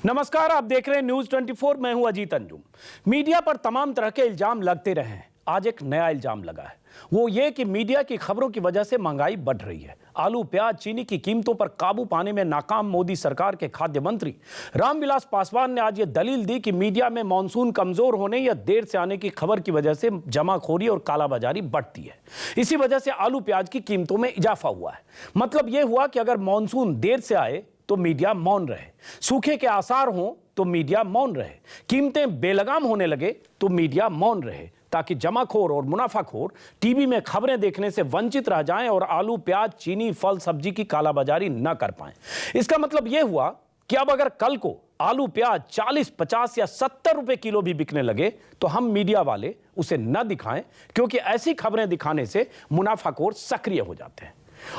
नमस्कार, आप देख रहे हैं न्यूज 24। मैं हूं अजीत अंजुम। मीडिया पर तमाम तरह के इल्जाम लगते रहे हैं। आज एक नया इल्जाम लगा है, वो ये कि मीडिया की खबरों की वजह से महंगाई बढ़ रही है। आलू, प्याज, चीनी की कीमतों पर काबू पाने में नाकाम मोदी सरकार के खाद्य मंत्री रामविलास पासवान ने आज ये दलील दी कि मीडिया में मानसून कमजोर होने या देर से आने की खबर की वजह से जमाखोरी और कालाबाजारी बढ़ती है। इसी वजह से आलू प्याज की कीमतों में इजाफा हुआ है। मतलब यह हुआ कि अगर मानसून देर से आए तो मीडिया मौन रहे, सूखे के आसार हों तो मीडिया मौन रहे, कीमतें बेलगाम होने लगे तो मीडिया मौन रहे, ताकि जमाखोर और मुनाफाखोर टीवी में खबरें देखने से वंचित रह जाएं और आलू, प्याज, चीनी, फल, सब्जी की कालाबाजारी न कर पाएं। इसका मतलब यह हुआ कि अब अगर कल को आलू, प्याज 40, 50 या 70 रुपए किलो भी बिकने लगे तो हम मीडिया वाले उसे न दिखाएं, क्योंकि ऐसी खबरें दिखाने से मुनाफाखोर सक्रिय हो जाते हैं।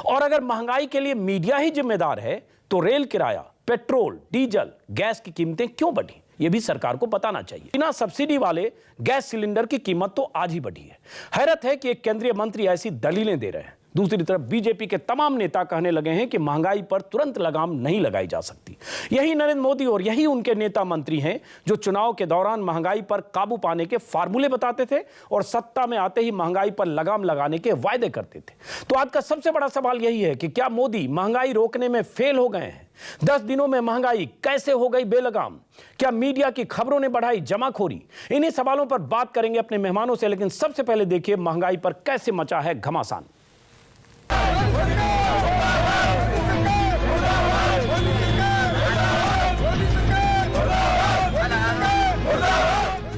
और अगर महंगाई के लिए मीडिया ही जिम्मेदार है तो रेल किराया, पेट्रोल, डीजल, गैस की कीमतें क्यों बढ़ी, यह भी सरकार को बताना चाहिए। बिना सब्सिडी वाले गैस सिलेंडर की कीमत तो आज ही बढ़ी है। हैरत है कि एक केंद्रीय मंत्री ऐसी दलीलें दे रहे हैं। दूसरी तरफ बीजेपी के तमाम नेता कहने लगे हैं कि महंगाई पर तुरंत लगाम नहीं लगाई जा सकती। यही नरेंद्र मोदी और यही उनके नेता मंत्री हैं जो चुनाव के दौरान महंगाई पर काबू पाने के फार्मूले बताते थे और सत्ता में आते ही महंगाई पर लगाम लगाने के वायदे करते थे। तो आज का सबसे बड़ा सवाल यही है कि क्या मोदी महंगाई रोकने में फेल हो गए हैं? 10 दिनों में महंगाई कैसे हो गई बेलगाम? क्या मीडिया की खबरों ने बढ़ाई जमाखोरी? इन्हीं सवालों पर बात करेंगे अपने मेहमानों से, लेकिन सबसे पहले देखिए महंगाई पर कैसे मचा है घमासान।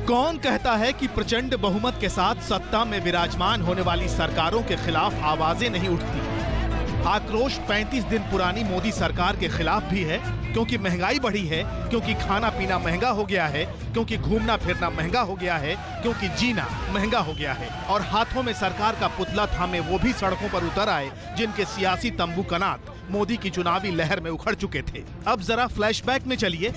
कौन कहता है कि प्रचंड बहुमत के साथ सत्ता में विराजमान होने वाली सरकारों के खिलाफ आवाजें नहीं उठती? आक्रोश 35 दिन पुरानी मोदी सरकार के खिलाफ भी है, क्योंकि महंगाई बढ़ी है, क्योंकि खाना पीना महंगा हो गया है, क्योंकि घूमना फिरना महंगा हो गया है, क्योंकि जीना महंगा हो गया है। और हाथों में सरकार का पुतला थामे वो भी सड़कों पर उतर आए जिनके सियासी तंबू कनात मोदी की चुनावी लहर में उखड़ चुके थे। अब जरा फ्लैशबैक में चलिए।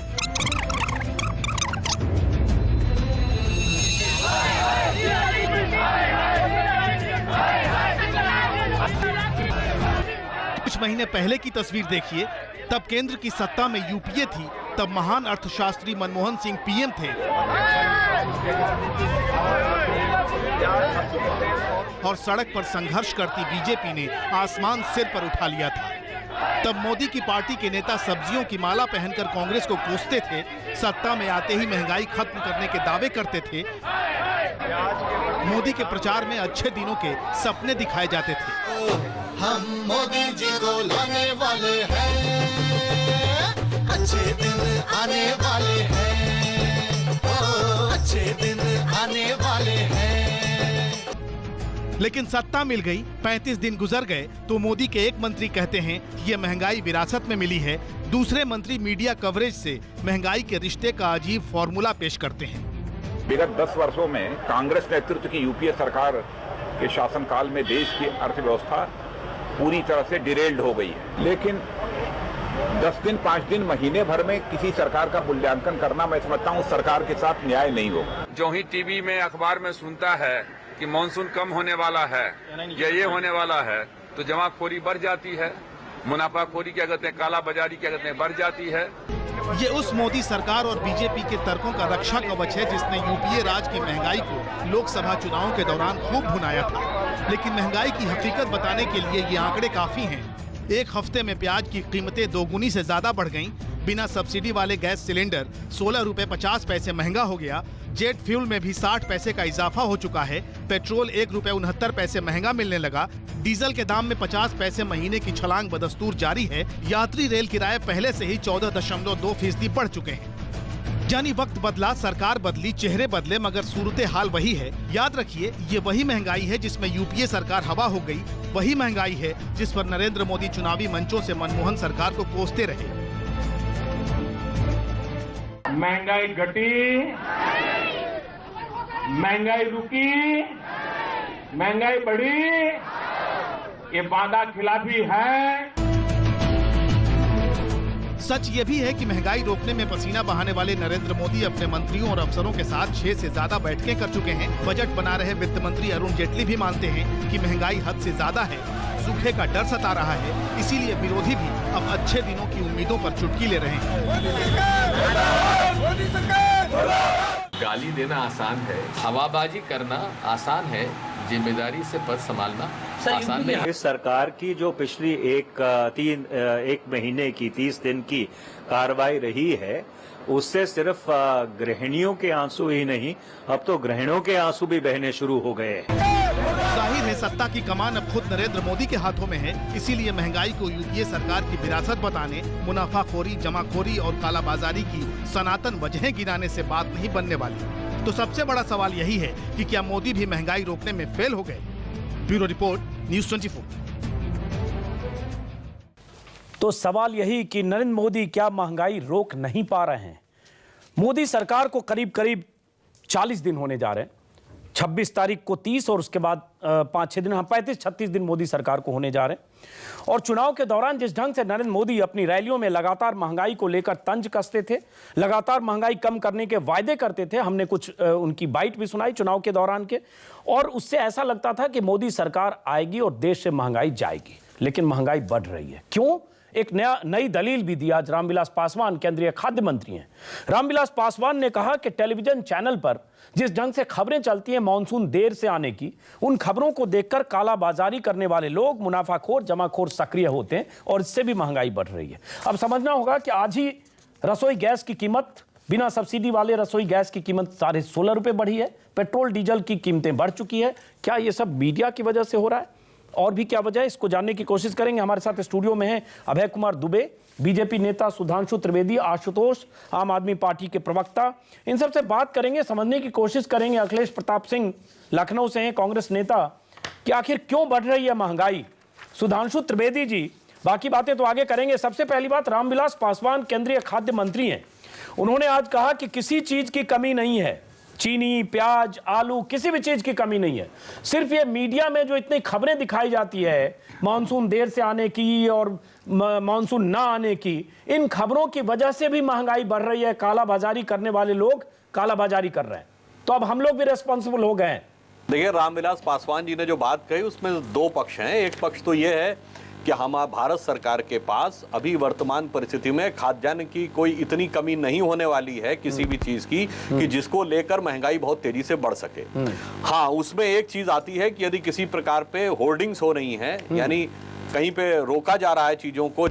कुछ महीने पहले की तस्वीर देखिए। तब केंद्र की सत्ता में यूपीए थी, तब महान अर्थशास्त्री मनमोहन सिंह पीएम थे और सड़क पर संघर्ष करती बीजेपी ने आसमान सिर पर उठा लिया था। तब मोदी की पार्टी के नेता सब्जियों की माला पहनकर कांग्रेस को कोसते थे, सत्ता में आते ही महंगाई खत्म करने के दावे करते थे। मोदी के प्रचार में अच्छे दिनों के सपने दिखाए जाते थे। हम मोदी जी को लाने वाले हैं, अच्छे दिन आने वाले हैं, अच्छे दिन आने वाले हैं। लेकिन सत्ता मिल गई, 35 दिन गुजर गए तो मोदी के एक मंत्री कहते हैं कि ये महंगाई विरासत में मिली है। दूसरे मंत्री मीडिया कवरेज से महंगाई के रिश्ते का अजीब फॉर्मूला पेश करते हैं। विगत 10 वर्षों में कांग्रेस नेतृत्व की यूपीए सरकार के शासनकाल में देश की अर्थव्यवस्था पूरी तरह से डिरेल्ड हो गई है। लेकिन 10 दिन, 5 दिन, महीने भर में किसी सरकार का मूल्यांकन करना, मैं समझता हूँ सरकार के साथ न्याय नहीं होगा। जो ही टीवी में, अखबार में सुनता है कि मानसून कम होने वाला है या ये होने वाला है, तो जमाखोरी बढ़ जाती है, मुनाफाखोरी क्या कहते हैं, काला बाजारी क्या कहते हैं, बढ़ जाती है। ये उस मोदी सरकार और बीजेपी के तर्कों का रक्षा कवच है जिसने यूपीए राज की महंगाई को लोकसभा चुनाव के दौरान खूब भुनाया था। लेकिन महंगाई की हकीकत बताने के लिए ये आंकड़े काफी हैं। एक हफ्ते में प्याज की कीमतें दोगुनी से ज्यादा बढ़ गईं। बिना सब्सिडी वाले गैस सिलेंडर 16 रुपए 50 पैसे महंगा हो गया। जेट फ्यूल में भी 60 पैसे का इजाफा हो चुका है। पेट्रोल 1 रुपए 69 पैसे महंगा मिलने लगा। डीजल के दाम में 50 पैसे महीने की छलांग बदस्तूर जारी है। यात्री रेल किराए पहले से ही 14.2% बढ़ चुके हैं। यानी वक्त बदला, सरकार बदली, चेहरे बदले, मगर सूरत हाल वही है। याद रखिए, ये वही महंगाई है जिसमें यूपीए सरकार हवा हो गई। वही महंगाई है जिस पर नरेंद्र मोदी चुनावी मंचों से मनमोहन सरकार को कोसते रहे। महंगाई घटी, महंगाई रुकी, महंगाई बढ़ी, ये वादा खिलाफी है। सच ये भी है कि महंगाई रोकने में पसीना बहाने वाले नरेंद्र मोदी अपने मंत्रियों और अफसरों के साथ 6 से ज्यादा बैठकें कर चुके हैं। बजट बना रहे वित्त मंत्री अरुण जेटली भी मानते हैं कि महंगाई हद से ज्यादा है। सूखे का डर सता रहा है, इसीलिए विरोधी भी अब अच्छे दिनों की उम्मीदों पर चुटकी ले रहे हैं। गाली देना आसान है, हवाबाजी करना आसान है, जिम्मेदारी से पद संभालना आसान नहीं। इस सरकार की जो पिछली एक महीने की 30 दिन की कार्रवाई रही है, उससे सिर्फ गृहिणियों के आंसू ही नहीं, अब तो ग्रहणों के आंसू भी बहने शुरू हो गए हैं। जाहिर है सत्ता की कमान अब खुद नरेंद्र मोदी के हाथों में है, इसीलिए महंगाई को यूपीए सरकार की विरासत बताने, मुनाफाखोरी, जमाखोरी और कालाबाजारी की सनातन वजहें गिनाने से बात नहीं बनने वाली। तो सबसे बड़ा सवाल यही है कि क्या मोदी भी महंगाई रोकने में फेल हो गए? Bureau report, news 24। तो सवाल यही कि नरेंद्र मोदी क्या महंगाई रोक नहीं पा रहे हैं? मोदी सरकार को करीब करीब 40 दिन होने जा रहे हैं। 26 तारीख को 30 और उसके बाद 5-6 दिन, 35-36 दिन मोदी सरकार को होने जा रहे हैं। और चुनाव के दौरान जिस ढंग से नरेंद्र मोदी अपनी रैलियों में लगातार महंगाई को लेकर तंज कसते थे, लगातार महंगाई कम करने के वायदे करते थे, हमने कुछ उनकी बाइट भी सुनाई चुनाव के दौरान के, और उससे ऐसा लगता था कि मोदी सरकार आएगी और देश से महंगाई जाएगी। लेकिन महंगाई बढ़ रही है। क्यों? एक नई दलील भी दी आज रामविलास पासवान, केंद्रीय खाद्य मंत्री हैं। रामविलास पासवान ने कहा कि टेलीविजन चैनल पर जिस ढंग से खबरें चलती हैं मानसून देर से आने की, उन खबरों को देखकर कालाबाजारी करने वाले लोग, मुनाफाखोर, जमाखोर सक्रिय होते हैं और इससे भी महंगाई बढ़ रही है। अब समझना होगा कि आज ही रसोई गैस की कीमत, बिना सब्सिडी वाले रसोई गैस की कीमत 16.5 रुपए बढ़ी है। पेट्रोल डीजल की कीमतें बढ़ चुकी है। क्या ये सब मीडिया की वजह से हो रहा है? और भी क्या वजह है, इसको जानने की कोशिश करेंगे। हमारे साथ स्टूडियो में हैं अभय कुमार दुबे, बीजेपी नेता सुधांशु त्रिवेदी, आशुतोष, आम आदमी पार्टी के प्रवक्ता। इन सब से बात करेंगे, समझने की कोशिश करेंगे। अखिलेश प्रताप सिंह लखनऊ से हैं, कांग्रेस नेता, कि आखिर क्यों बढ़ रही है महंगाई। सुधांशु त्रिवेदी जी, बाकी बातें तो आगे करेंगे। सबसे पहली बात, रामविलास पासवान केंद्रीय खाद्य मंत्री हैं। उन्होंने आज कहा कि किसी चीज की कमी नहीं है, चीनी, प्याज, आलू, किसी भी चीज की कमी नहीं है। सिर्फ ये मीडिया में जो इतनी खबरें दिखाई जाती है मानसून देर से आने की और मानसून ना आने की, इन खबरों की वजह से भी महंगाई बढ़ रही है। कालाबाजारी करने वाले लोग कालाबाजारी कर रहे हैं। तो अब हम लोग भी रिस्पॉन्सिबल हो गए हैं। देखिए, रामविलास पासवान जी ने जो बात कही उसमें 2 पक्ष हैं। एक पक्ष तो ये है कि भारत सरकार के पास अभी वर्तमान परिस्थिति में खाद्यान्न की कोई इतनी कमी नहीं होने वाली है किसी भी चीज की कि जिसको लेकर महंगाई बहुत तेजी से बढ़ सके। हाँ, उसमें एक चीज आती है कि यदि किसी प्रकार पे होर्डिंग्स हो रही हैं, यानी कहीं पे रोका जा रहा है, चीजों को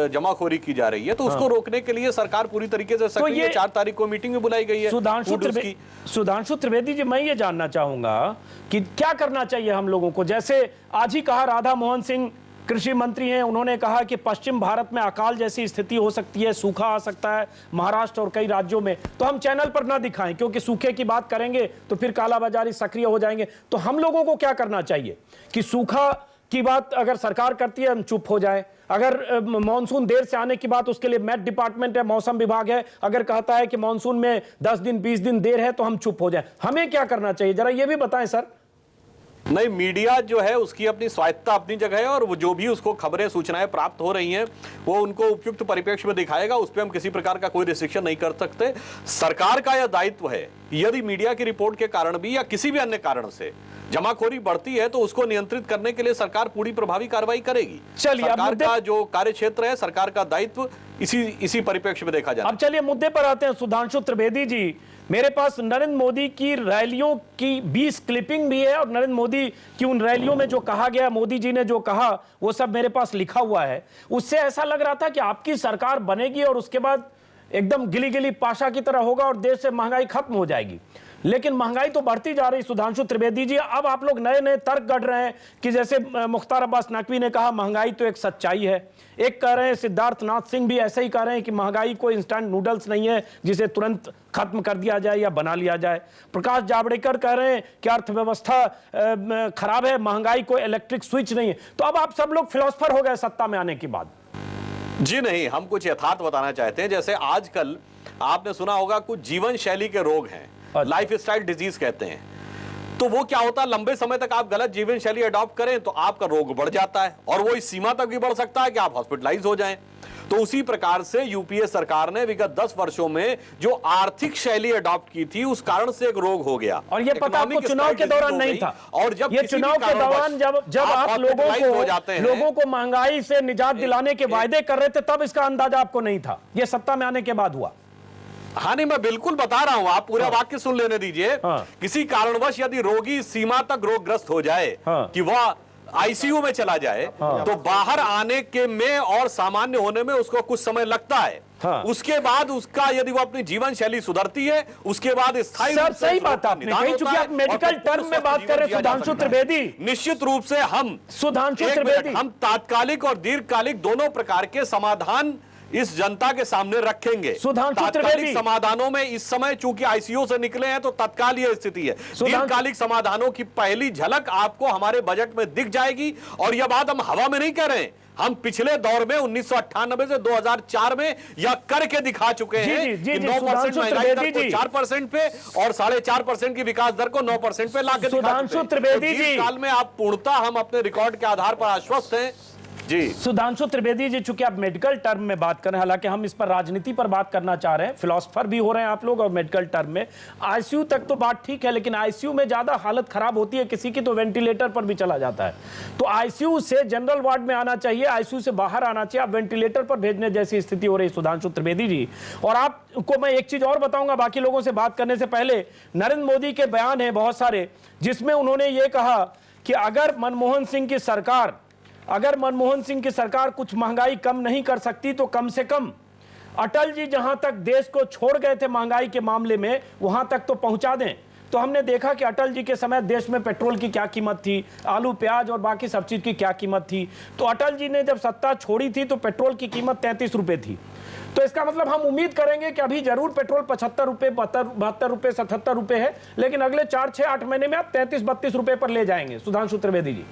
जमाखोरी की जा रही है, तो उसको रोकने के लिए सरकार पूरी तरीके से सक्रिय है। 4 तारीख को मीटिंग भी बुलाई गई है। सुधांशु त्रिवेदी जी, मैं ये जानना चाहूंगा कि क्या करना चाहिए हम लोगों को। जैसे आज ही कहा राधा मोहन सिंह, कृषि मंत्री हैं, उन्होंने कहा कि पश्चिम भारत में अकाल जैसी स्थिति हो सकती है, सूखा आ सकता है महाराष्ट्र और कई राज्यों में। तो हम चैनल पर ना दिखाएं, क्योंकि सूखे की बात करेंगे तो फिर कालाबाजारी सक्रिय हो जाएंगे। तो हम लोगों को क्या करना चाहिए कि सूखा की बात अगर सरकार करती है हम चुप हो जाए, अगर मानसून देर से आने की बात, उसके लिए मैट डिपार्टमेंट है, मौसम विभाग है, अगर कहता है कि मानसून में 10 दिन 20 दिन देर है तो हम चुप हो जाए। हमें क्या करना चाहिए, जरा ये भी बताएं सर। नहीं, मीडिया जो है उसकी अपनी स्वायत्ता अपनी जगह है, और वो जो भी उसको खबरें सूचनाएं प्राप्त हो रही हैं वो उनको उपयुक्त परिप्रेक्ष्य में दिखाएगा। उस पर हम किसी प्रकार का कोई रिस्ट्रिक्शन नहीं कर सकते। सरकार का यह दायित्व है, यदि मीडिया की रिपोर्ट के कारण भी या किसी भी अन्य कारण से जमाखोरी बढ़ती है तो उसको नियंत्रित करने के लिए सरकार पूरी प्रभावी कार्रवाई करेगी। चलिए, सरकार का जो कार्य क्षेत्र है, सरकार का दायित्व इसी परिप्रेक्ष्य में देखा जाए। अब चलिए मुद्दे पर आते हैं। सुधांशु त्रिवेदी जी, मेरे पास नरेंद्र मोदी की रैलियों की 20 क्लिपिंग भी है और नरेंद्र मोदी की उन रैलियों में जो कहा गया, मोदी जी ने जो कहा, वो सब मेरे पास लिखा हुआ है। उससे ऐसा लग रहा था कि आपकी सरकार बनेगी और उसके बाद एकदम गिली गिली पाशा की तरह होगा और देश से महंगाई खत्म हो जाएगी। लेकिन महंगाई तो बढ़ती जा रही। सुधांशु त्रिवेदी जी, अब आप लोग नए नए तर्क गढ़ रहे हैं कि जैसे मुख्तार अब्बास नकवी ने कहा महंगाई तो एक सच्चाई है। एक कह रहे हैं, सिद्धार्थ नाथ सिंह भी ऐसे ही कह रहे हैं कि महंगाई कोई इंस्टेंट नूडल्स नहीं है जिसे तुरंत खत्म कर दिया जाए या बना लिया जाए। प्रकाश जावड़ेकर कह रहे हैं कि अर्थव्यवस्था खराब है, महंगाई कोई इलेक्ट्रिक स्विच नहीं है। तो अब आप सब लोग फिलोसफर हो गए सत्ता में आने के बाद। जी नहीं, हम कुछ यथार्थ बताना चाहते हैं। जैसे आजकल आपने सुना होगा कुछ जीवन शैली के रोग हैं, लाइफ स्टाइल डिजीज कहते हैं। तो वो क्या होता है, लंबे समय तक आप गलत जीवन शैली अडॉप्ट करें तो आपका रोग बढ़ जाता है और वो इस सीमा तक भी बढ़ सकता है कि आप हॉस्पिटलाइज हो जाएं। तो उसी प्रकार से यूपीए सरकार ने विगत 10 वर्षों में जो आर्थिक शैली अडॉप्ट की थी उस कारण से एक रोग हो गया। और ये पता आपको चुनाव के दौरान नहीं था। और जब ये चुनाव के दौरान जब आप लोगों को महंगाई से निजात दिलाने के वायदे कर रहे थे, तब इसका अंदाजा आपको नहीं था। ये सत्ता में आने के बाद हुआ। हाँ नहीं, मैं बिल्कुल बता रहा हूं, आप पूरा वाक्य सुन लेने दीजिए। किसी कारणवश यदि रोगी सीमा तक रोगग्रस्त हो जाए कि वह आईसीयू में चला जाए तो बाहर आने के में और सामान्य होने में उसको कुछ समय लगता है। उसके बाद उसका यदि वो अपनी जीवन शैली सुधरती है, उसके बाद स्थायी सर सही बात आपने कही, चूंकि आप मेडिकल टर्म में बात कर रहे हैं सुधांशु त्रिवेदी, निश्चित रूप से हम सुधांशु त्रिवेदी हम तात्कालिक और दीर्घकालिक दोनों प्रकार के समाधान इस जनता के सामने रखेंगे। तात्कालिक समाधानों में इस समय चूंकि आईसीयू से निकले हैं तो तत्काल ये स्थिति है। दीर्घकालिक समाधानों की पहली झलक आपको हमारे बजट में दिख जाएगी। और यह बात हम हवा में नहीं कह रहे हैं, हम पिछले दौर में 1998 से 2004 में यह करके दिखा चुके हैं कि 9% महंगाई दर को 4% पे और 4.5% की विकास दर को 9% पे लाके दिखा चुके हैं। काल में आप पूर्णतः हम अपने रिकॉर्ड के आधार पर आश्वस्त हैं। जी सुधांशु त्रिवेदी जी, चूंकि आप मेडिकल टर्म में बात करें, हालांकि हम इस पर राजनीति पर बात करना चाह रहे हैं, फिलोसफर भी हो रहे हैं आप लोग, और मेडिकल टर्म में आईसीयू तक तो बात ठीक है, लेकिन आईसीयू में ज्यादा हालत खराब होती है किसी की तो वेंटिलेटर पर भी चला जाता है। तो आईसीयू से जनरल वार्ड में आना चाहिए, आईसीयू से बाहर आना चाहिए, आप वेंटिलेटर पर भेजने जैसी स्थिति हो रही सुधांशु त्रिवेदी जी। और आपको मैं एक चीज और बताऊंगा बाकी लोगों से बात करने से पहले, नरेंद्र मोदी के बयान है बहुत सारे जिसमें उन्होंने ये कहा कि अगर मनमोहन सिंह की सरकार कुछ महंगाई कम नहीं कर सकती तो कम से कम अटल जी जहां तक देश को छोड़ गए थे महंगाई के मामले में वहां तक तो पहुंचा दें। तो हमने देखा कि अटल जी के समय देश में पेट्रोल की क्या कीमत थी, आलू प्याज और बाकी सब चीज की क्या कीमत थी। तो अटल जी ने जब सत्ता छोड़ी थी तो पेट्रोल की कीमत 33 रुपए थी। तो इसका मतलब हम उम्मीद करेंगे कि अभी जरूर पेट्रोल 75 रुपए, 72 रुपए, 77 रुपए है, लेकिन अगले 4, 6, 8 महीने में आप 33-32 रुपए पर ले जाएंगे। सुधांशु त्रिवेदी जी,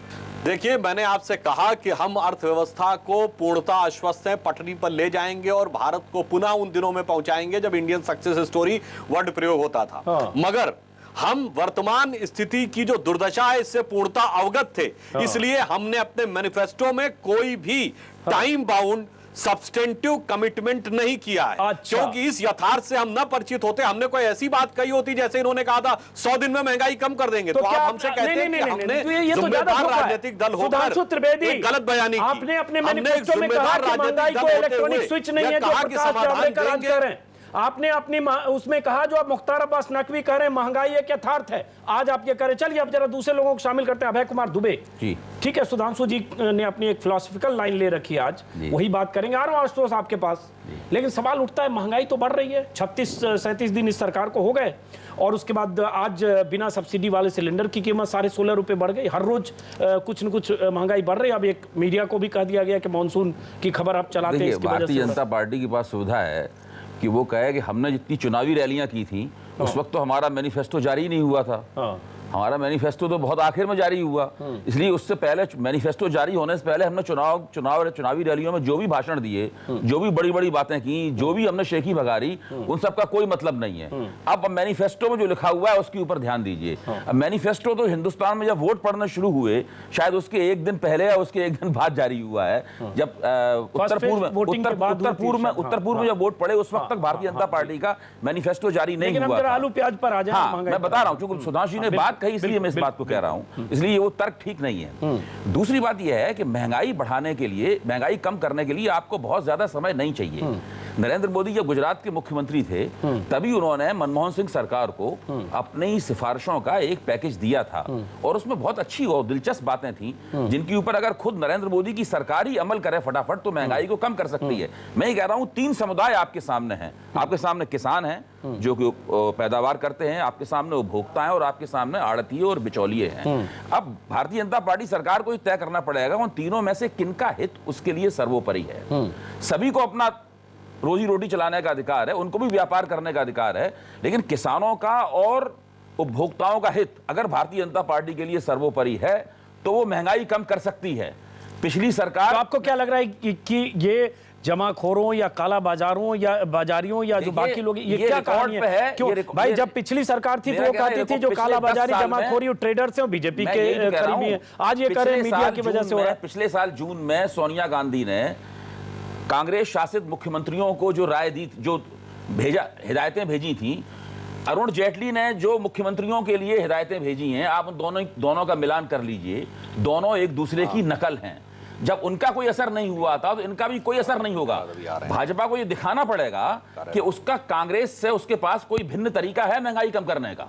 देखिए, मैंने आपसे कहा कि हम अर्थव्यवस्था को पूर्णतः आश्वस्त है, पटरी पर ले जाएंगे और भारत को पुनः उन दिनों में पहुंचाएंगे जब इंडियन सक्सेस स्टोरी वर्ड प्रयोग होता था। मगर हम वर्तमान स्थिति की जो दुर्दशा है इससे पूर्णतः अवगत थे, इसलिए हमने अपने मैनिफेस्टो में कोई भी टाइम बाउंड सब्सटेंटिव कमिटमेंट नहीं किया है। क्योंकि इस यथार्थ से हम न परिचित होते। हमने कोई ऐसी बात कही होती जैसे इन्होंने कहा था 100 दिन में महंगाई कम कर देंगे, तो आप हमसे कहते हैं कि हमने जिम्मेदार राजनीतिक दल होकर गलत बयानी की। आपने अपने मैनिफेस्टो में कहा कि महंगाई को इलेक्ट्रॉनिक स्विच नहीं है जो प्रकाश जावड़ेकर आज कर रहे हैं। आपने अपनी उसमें कहा जो आप मुख्तार अब्बास नकवी कह रहे हैं महंगाई एक यथार्थ है, आज आप ये करें। चलिए अब जरा दूसरे लोगों को शामिल करते हैं। अभय कुमार दुबे जी, ठीक है, सुधांशु जी ने अपनी एक फिलोसफिकल लाइन ले रखी है, आज वही बात करेंगे। आ रहा हूं आशुतोष आपके पास, लेकिन सवाल उठता है महंगाई तो बढ़ रही है, 36-37 दिन इस सरकार को हो गए और उसके बाद आज बिना सब्सिडी वाले सिलेंडर की कीमत 16.5 रुपए बढ़ गई। हर रोज कुछ न कुछ महंगाई बढ़ रही है। अब एक मीडिया को भी कह दिया गया कि मानसून की खबर आप चलाते हैं। भारतीय जनता पार्टी के पास सुविधा है कि वो कहे कि हमने जितनी चुनावी रैलियां की थी उस वक्त तो हमारा मैनिफेस्टो जारी नहीं हुआ था। हमारा मैनिफेस्टो तो बहुत आखिर में जारी हुआ, इसलिए उससे पहले मैनिफेस्टो जारी होने से पहले हमने चुनावी रैलियों में जो भी भाषण दिए, जो भी बड़ी बड़ी बातें की, जो भी हमने शेखी भगारी, उन सब का कोई मतलब नहीं है। अब मैनिफेस्टो में जो लिखा हुआ है उसके ऊपर ध्यान दीजिए। अब मैनिफेस्टो तो हिंदुस्तान में जब वोट पड़ने शुरू हुए शायद उसके एक दिन पहले या उसके एक दिन बाद जारी हुआ है। जब उत्तर पूर्व में जब वोट पड़े उस वक्त तक भारतीय जनता पार्टी का मैनिफेस्टो जारी नहीं हुआ। आलू प्याज पर आ जाए, मैं बता रहा हूँ, चूंकि सुधांशु ने बात कही इसलिए मैं इस बात को कह रहा हूं, इसलिए वो तर्क ठीक नहीं है। दूसरी बात यह है कि महंगाई बढ़ाने के लिए, महंगाई कम करने के लिए आपको बहुत ज्यादा समय नहीं चाहिए। नरेंद्र मोदी जब गुजरात के मुख्यमंत्री थे तभी उन्होंने मनमोहन सिंह सरकार को अपनी सिफारिशों का एक पैकेज दिया था और उसमें बहुत अच्छी और दिलचस्प बातें थी जिनके ऊपर अगर खुद नरेंद्र मोदी की सरकार ही अमल करे फटाफट तो महंगाई को कम कर सकती है। मैं ये कह रहा हूं 3 समुदाय आपके सामने हैं। आपके सामने किसान हैं जो कि पैदावार करते हैं, आपके सामने उपभोक्ता हैं और आपके सामने आड़तिये और बिचौलिए हैं। अब भारतीय जनता पार्टी सरकार को तय करना पड़ेगा उन तीनों में से किनका हित उसके लिए सर्वोपरि है। सभी को अपना रोजी रोटी चलाने का अधिकार है, उनको भी व्यापार करने का अधिकार है, लेकिन किसानों का और उपभोक्ताओं का हित अगर भारतीय जनता पार्टी के लिए सर्वोपरि है तो वो महंगाई कम कर सकती है। पिछली सरकार, तो आपको क्या लग रहा है कि ये जमाखोरों या काला बाजारों या बाजारियों या जो बाकी लोग, ये क्या कहानी रिकॉर्ड पे है? क्यों भाई, जब पिछली सरकार थी तो वो कहती थी जो काला बाजारी जमाखोरी और ट्रेडर्स हैं बीजेपी के करीबी हैं, आज ये कह रहे हैं मीडिया की वजह से हो रहा है। पिछले साल जून में सोनिया गांधी ने कांग्रेस शासित मुख्यमंत्रियों को जो राय दी, जो हिदायतें भेजी थी, अरुण जेटली ने जो मुख्यमंत्रियों के लिए हिदायतें भेजी हैं, आप दोनों का मिलान कर लीजिए, दोनों एक दूसरे की नकल हैं। जब उनका कोई असर नहीं हुआ था तो इनका भी कोई असर नहीं होगा। भाजपा को ये दिखाना पड़ेगा कि उसका कांग्रेस से उसके पास कोई भिन्न तरीका है महंगाई कम करने का।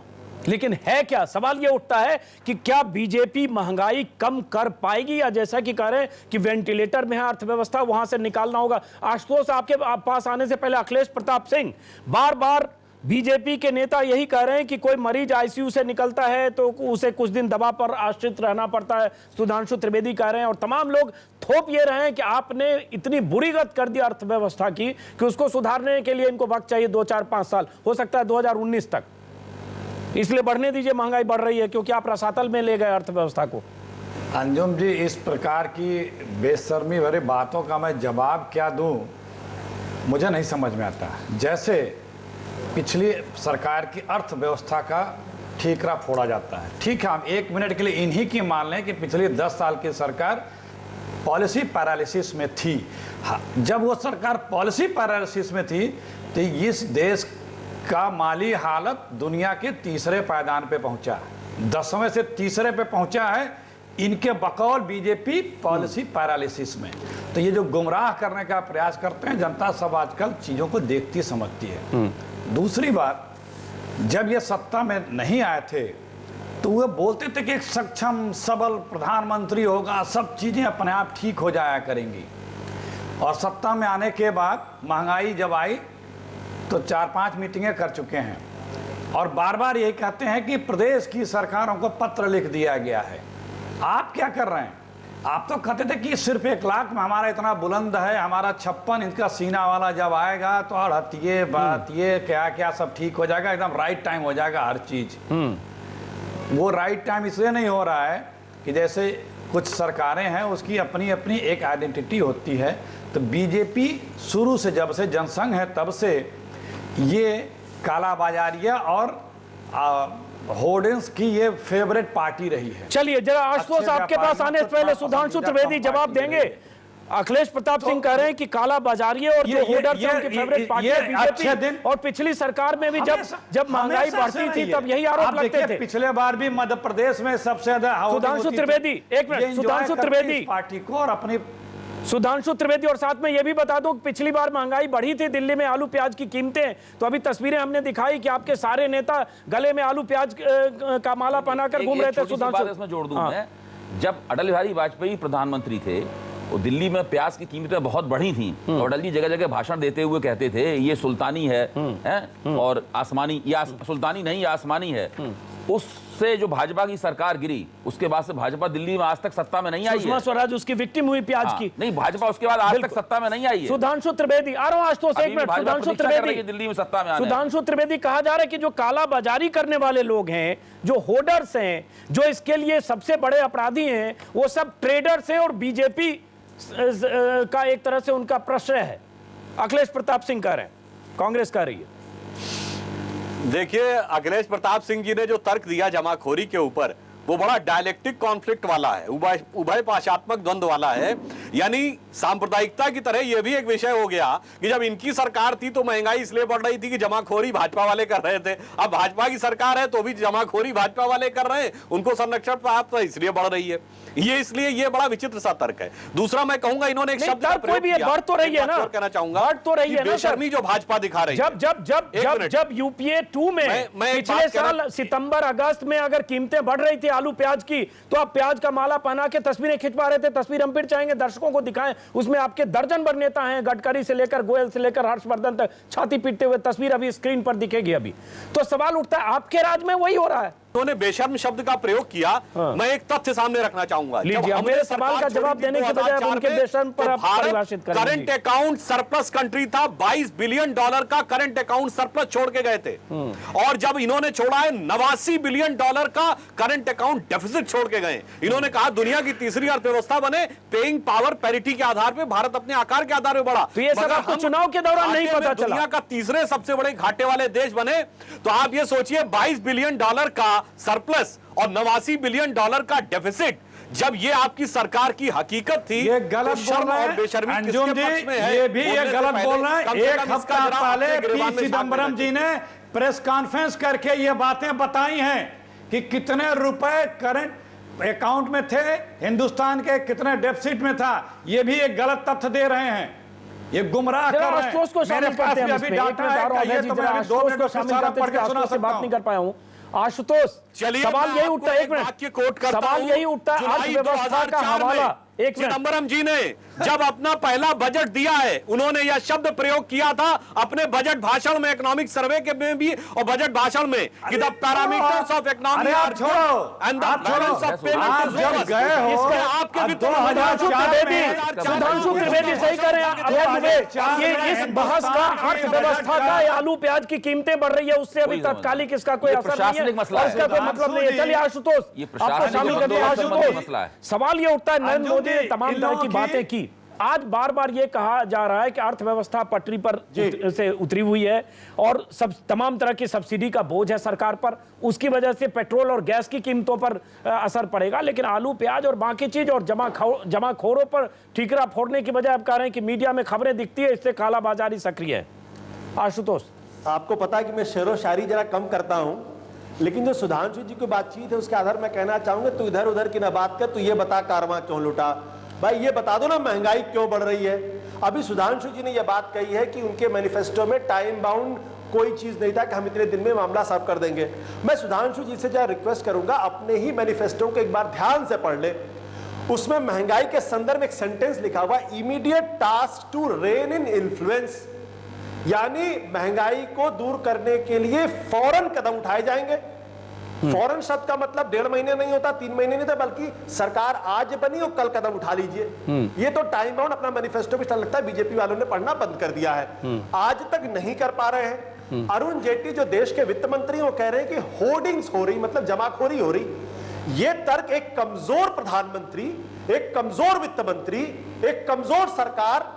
लेकिन है क्या? सवाल ये उठता है कि क्या बीजेपी महंगाई कम कर पाएगी, या जैसा कि कह रहे हैं कि वेंटिलेटर में है अर्थव्यवस्था, वहां से निकालना होगा। आशुतोष, आपके पास आने से पहले अखिलेश प्रताप सिंह बार बार बीजेपी के नेता यही कह रहे हैं कि कोई मरीज आईसीयू से निकलता है तो उसे कुछ दिन दवा पर आश्रित रहना पड़ता है। सुधांशु त्रिवेदी कह रहे हैं और तमाम लोग थोप ये रहे हैं कि आपने इतनी बुरी गत कर दी अर्थव्यवस्था की कि उसको सुधारने के लिए इनको वक्त चाहिए 2, 4, 5 साल, हो सकता है 2019 तक। इसलिए बढ़ने दीजिए, महंगाई बढ़ रही है क्योंकि आप रसातल में ले गए अर्थव्यवस्था को। अंजुम जी, इस प्रकार की बेशर्मी भरी बातों का मैं जवाब क्या दूं, मुझे नहीं समझ में आता। जैसे पिछली सरकार की अर्थव्यवस्था का ठीकरा फोड़ा जाता है। ठीक है, हम 1 मिनट के लिए इन्हीं की मान लें कि पिछली 10 साल की सरकार पॉलिसी पैरालिसिस में थी। हाँ, जब वो सरकार पॉलिसी पैरालिसिस में थी तो इस देश का माली हालत दुनिया के तीसरे पायदान पे पहुंचा, 10वें से तीसरे पे पहुंचा है, इनके बकौल बीजेपी पॉलिसी पैरालिसिस में। तो ये जो गुमराह करने का प्रयास करते हैं, जनता सब आजकल चीज़ों को देखती समझती है। दूसरी बात, जब ये सत्ता में नहीं आए थे तो वो बोलते थे कि एक सक्षम सबल प्रधानमंत्री होगा, सब चीज़ें अपने आप ठीक हो जाया करेंगी। और सत्ता में आने के बाद महंगाई जब आई तो 4-5 मीटिंगें कर चुके हैं और बार बार यही कहते हैं कि प्रदेश की सरकारों को पत्र लिख दिया गया है। आप क्या कर रहे हैं? आप तो कहते थे कि सिर्फ 1 लाख में हमारा इतना बुलंद है, हमारा 56 इंच का सीना वाला जब आएगा तो हटिए बात ये क्या क्या सब ठीक हो जाएगा, एकदम राइट टाइम हो जाएगा हर चीज। वो राइट टाइम इसलिए नहीं हो रहा है कि जैसे कुछ सरकारें हैं उसकी अपनी अपनी एक आइडेंटिटी होती है। तो बीजेपी शुरू से, जब से जनसंघ है तब से ये कालाबाजारिया और होर्डिंग्स की ये फेवरेट पार्टी रही है। चलिए जरा आशुतोष, आपके पास आने से पहले सुधांशु त्रिवेदी जवाब देंगे। अखिलेश प्रताप सिंह कह रहे हैं कि काला बाजारी और जो होर्डर्स हैं उनकी फेवरेट पार्टी है बीजेपी, और पिछली सरकार में भी जब महंगाई बढ़ती थी तब यही आरोप लगते थे। पिछले बार भी मध्य प्रदेश में सबसे ज्यादा सुधांशु त्रिवेदी, एक मिनट, सुधांशु त्रिवेदी पार्टी को और अपनी सुधांशु त्रिवेदी, और साथ में यह भी बता दूं पिछली बार महंगाई बढ़ी थी दिल्ली में आलू प्याज की कीमतें, तो अभी तस्वीरें हमने दिखाई कि आपके सारे नेता गले में आलू प्याज का माला पहनाकर घूम रहे थे। सुधांशु, इसमें जोड़ दूं मैं, जब अटल बिहारी वाजपेयी प्रधानमंत्री थे वो दिल्ली में प्याज की कीमतें बहुत बढ़ी थी और अटल जी जगह जगह भाषण देते हुए कहते थे ये सुल्तानी है, और आसमानी, या सुल्तानी नहीं आसमानी है। उससे जो भाजपा की सरकार गिरी उसके बाद से भाजपा दिल्ली में आज तक सत्ता में नहीं आई है। सुषमा स्वराज उसकी विक्टिम हुई प्याज की। नहीं, भाजपा उसके बाद आज तक सत्ता में नहीं आई है। सुधांशु त्रिवेदी, आ रहा हूं आशुतोष, एक मिनट। सुधांशु त्रिवेदी, दिल्ली में सत्ता में सुधांशु त्रिवेदी, कहा जा रहा है कि जो काला बाजारी करने वाले लोग हैं, जो होर्डर्स हैं, जो इसके लिए सबसे बड़े अपराधी हैं, वो सब ट्रेडर्स हैं और बीजेपी का एक तरह से उनका प्रश्रय है। अखिलेश प्रताप सिंह कह रहे हैं, कांग्रेस कह रही है। देखिए, अखिलेश प्रताप सिंह जी ने जो तर्क दिया जमाखोरी के ऊपर, वो बड़ा डायलेक्टिक कॉन्फ्लिक्ट वाला है, उभय पाशात्मक द्वंद्व वाला है। यानी सांप्रदायिकता की तरह यह भी एक विषय हो गया कि जब इनकी सरकार थी तो महंगाई इसलिए बढ़ रही थी कि जमाखोरी भाजपा वाले कर रहे थे, अब भाजपा की सरकार है तो भी जमाखोरी भाजपा वाले कर रहे हैं, उनको संरक्षण प्राप्त है इसलिए बढ़ रही है। ये इसलिए ये बड़ा विचित्र सा तर्क है। दूसरा मैं कहूंगा इन्होंने एक शब्द कोई भी बढ़ तो रही है ना, कहना चाहूंगा बढ़ तो रही है ना, बेशर्मी जो भाजपा दिखा रही है। जब यूपीए 2 में पिछले साल सितंबर अगस्त में अगर कीमतें बढ़ रही थी आलू प्याज की, तो आप प्याज का माला पहना के तस्वीरें खिंचवा रहे थे। तस्वीर हम फिर चाहेंगे दर्शकों को दिखाएं, उसमें आपके दर्जन भर नेता हैं, गडकरी से लेकर गोयल से लेकर हर्षवर्धन तक छाती पीटते हुए तस्वीर अभी स्क्रीन पर दिखेगी अभी। तो सवाल उठता है आपके राज में वही हो रहा है। उन्होंने बेशर्म शब्द का प्रयोग किया, मैं एक तथ्य सामने रखना चाहूंगा। लीजिए, मेरे सवाल का जवाब देने के बजाय उनके बेशर्म पर आप परिभाषित करें। करंट अकाउंट सरप्लस कंट्री था, $22 बिलियन का करंट अकाउंट सरप्लस छोड़ के गए थे, और जब इन्होंने छोड़ा है $89 बिलियन का करंट अकाउंट डेफिसिट छोड़ के गए। इन्होंने कहा दुनिया की तीसरी अर्थव्यवस्था बने, पेइंग पावर पैरिटी के आधार पर भारत अपने आकार के आधार पर बढ़ा। तो ये सब आपको चुनाव के दौरान नहीं पता चला? दुनिया का तीसरे सबसे बड़े घाटे वाले देश बने, तो आप ये सोचिए $22 बिलियन का सरप्लस और $89 बिलियन का डेफिसिट, जब ये आपकी सरकार की हकीकत थी। ये गलत बोल रहे हैं अंजुम जी, ये भी ये गलत बोल रहे हैं। एक हफ्ता पहले पी चिदम्बरम जी ने प्रेस कॉन्फ्रेंस करके ये बातें बताई हैं कि कितने रुपए करंट अकाउंट में थे हिंदुस्तान के, कितने डेफिसिट में था। ये भी एक गलत तथ्य दे रहे हैं, ये गुमराह कर रहे हैं। मेरे पास भी अभी डाटा है, कहिए तो मैं 2 मिनट में सारा पढ़ के सुना सकता हूं। बात नहीं कर पाया हूं आशुतोष, सवाल यही उठता है, एक मिनट, सवाल यही उठता है, अर्थव्यवस्था का हवाला। एक मिनट, चिदम्बरम जी ने जब अपना पहला बजट दिया है, उन्होंने यह शब्द प्रयोग किया था अपने बजट भाषण में, इकोनॉमिक सर्वे के में भी और बजट भाषण में, कि the parameters of economy are छोड़ो, and the balance of payment आप जब गए हो इसके आपके भी सुधांशु त्रिवेदी सही करें, ये इस बहस का अर्थव्यवस्था का आलू प्याज की कीमतें बढ़ रही है, उससे अभी तात्कालिक इसका कोई असर नहीं है, इसका कोई मतलब नहीं है। चलिए आशुतोष, आपको शामिल करते हैं। आशुतोष, सवाल ये उठता है, नरेंद्र मोदी ने तमाम तरह की बातें की, आज बार बार ये कहा जा रहा है कि अर्थव्यवस्था पटरी पर से उतरी हुई है और सब तमाम तरह की सब्सिडी का बोझ है सरकार पर, उसकी वजह से पेट्रोल और गैस की कीमतों पर असर पड़ेगा, लेकिन आलू प्याज और बाकी चीज और जमाखोरों पर ठीकरा फोड़ने की बजाय आप कह रहे हैं कि मीडिया में खबरें दिखती है, इससे कालाबाजारी सक्रिय है। आशुतोष, आपको पता है कि मैं शेरो शायरी जरा कम करता हूं, लेकिन जो सुधांशु जी की बातचीत है उसके आधार में कहना चाहूंगा, तू इधर उधर की ना बात कर, तू ये बता कारवां क्यों लुटा। भाई ये बता दो ना महंगाई क्यों बढ़ रही है। अभी सुधांशु जी ने यह बात कही है कि उनके मैनिफेस्टो में टाइम बाउंड कोई चीज नहीं था कि हम इतने दिन में मामला सॉल्व कर देंगे। मैं सुधांशु जी से जरा रिक्वेस्ट करूंगा, अपने ही मैनिफेस्टो को एक बार ध्यान से पढ़ ले। उसमें महंगाई के संदर्भ में एक सेंटेंस लिखा हुआ, immediate task to rein in influence, यानी महंगाई को दूर करने के लिए फौरन कदम उठाए जाएंगे। फौरन शब्द का मतलब 1.5 महीने नहीं होता, 3 महीने नहीं था, बल्कि सरकार आज बनी और कल कदम उठा लीजिए। ये तो टाइम बाउंड अपना मैनिफेस्टो भी लगता है बीजेपी वालों ने पढ़ना बंद कर दिया है, आज तक नहीं कर पा रहे हैं। अरुण जेटली जो देश के वित्त मंत्री, वो कह रहे हैं कि होर्डिंग्स हो रही, मतलब जमाखोरी हो रही। ये तर्क एक कमजोर प्रधानमंत्री, एक कमजोर वित्त मंत्री, एक कमजोर सरकार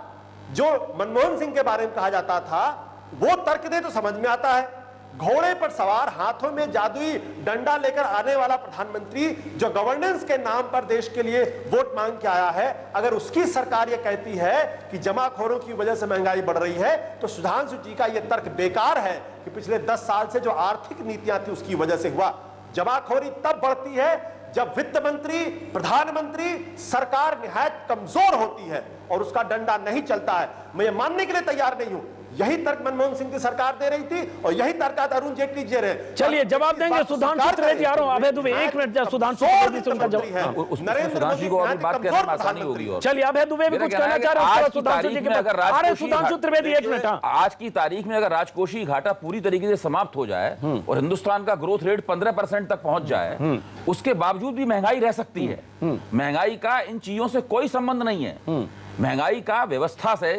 जो मनमोहन सिंह के बारे में कहा जाता था, वो तर्क दे तो समझ में आता है। घोड़े पर सवार, हाथों में जादुई डंडा लेकर आने वाला प्रधानमंत्री जो गवर्नेंस के नाम पर देश के लिए वोट मांग के आया है, अगर उसकी सरकार ये कहती है कि जमाखोरों की वजह से महंगाई बढ़ रही है, तो सुधांशु जी का यह तर्क बेकार है कि पिछले 10 साल से जो आर्थिक नीतियां थी उसकी वजह से हुआ। जमाखोरी तब बढ़ती है जब वित्त मंत्री, प्रधानमंत्री, सरकार निहायत कमजोर होती है और उसका डंडा नहीं चलता है। मैं ये मानने के लिए तैयार नहीं हूं, यही तर्क मनमोहन सिंह की सरकार दे रही थी और यही तर्क आज अरुण जेटली दे रहे हैं। चलिए जवाब देंगे सुधांशु त्रिवेदी। आ रहा हूं अभय दुबे, एक मिनट, सुधांशु त्रिवेदी से उनका जवाब। सुधांशु को अभी बात करने में आसानी होगी। और चलिए अभय दुबे भी कुछ कहना चाह रहे हैं सुधांशु जी के। अरे सुधांशु त्रिवेदी एक मिनट, आज की तारीख में अगर राजकोषीय घाटा पूरी तरीके से समाप्त हो जाए और हिंदुस्तान का ग्रोथ रेट 15% तक पहुंच जाए, उसके बावजूद भी महंगाई रह सकती है। महंगाई का इन चीजों से कोई संबंध नहीं है, महंगाई का व्यवस्था से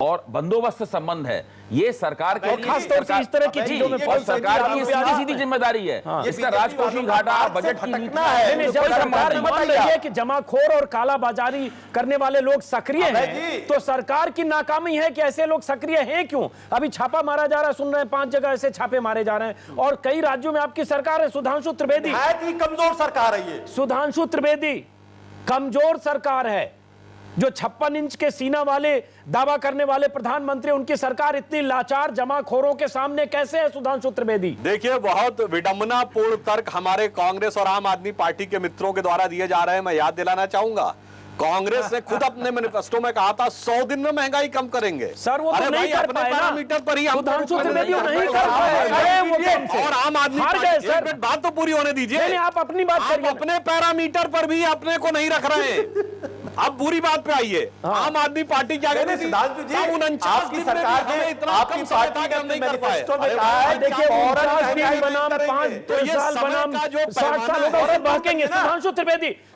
और बंदोबस्त से संबंध है। ये सरकार के लिए, खास तौर से इस तरह की चीजों में सरकार की सीधी जिम्मेदारी है। इसका राजकोषीय घाटा, बजट की नीति है। जब सरकार मान रही है कि जमाखोर और कालाबाजारी करने वाले लोग सक्रिय हैं, तो सरकार की नाकामी है कि ऐसे लोग सक्रिय हैं क्यों? अभी छापा मारा जा रहा है, सुन रहे हैं 5 जगह ऐसे छापे मारे जा रहे हैं और कई राज्यों में आपकी सरकार है। सुधांशु त्रिवेदी, कमजोर सरकार है ये। सुधांशु त्रिवेदी, कमजोर सरकार है। जो 56 इंच के सीना वाले दावा करने वाले प्रधानमंत्री, उनकी सरकार इतनी लाचार जमाखोरों के सामने कैसे है? सुधांशु त्रिवेदी, देखिए, बहुत विडंबनापूर्ण तर्क हमारे कांग्रेस और आम आदमी पार्टी के मित्रों के द्वारा दिए जा रहे हैं। मैं याद दिलाना चाहूंगा, कांग्रेस ने खुद अपने मैनिफेस्टो में कहा था 100 दिन में महंगाई कम करेंगे। सर वो तो नहीं कर पाए ना, पैरामीटर पर ही सुधांशु त्रिवेदी नहीं कर पाए। और आम आदमी पार्टी, बात तो पूरी होने दीजिए। आप अपनी बात करिए। अपने पैरामीटर पर भी अपने को नहीं रख रहे हैं। अब बुरी बात पे आइए, आम आदमी पार्टी क्या कहती थी? सुधांशु जी, 49 आपकी दिन में सरकार हमें ने इतना आपकी कम समय पार्टी था कि हम ने नहीं कर पाए। मैनिफेस्टो में कहा है, देखिए और 49 दिन बनाम करेंगे। 5 ये साल समय बनाम का जो 60 साल पैमाना होगा है, उसे बहकेंगे।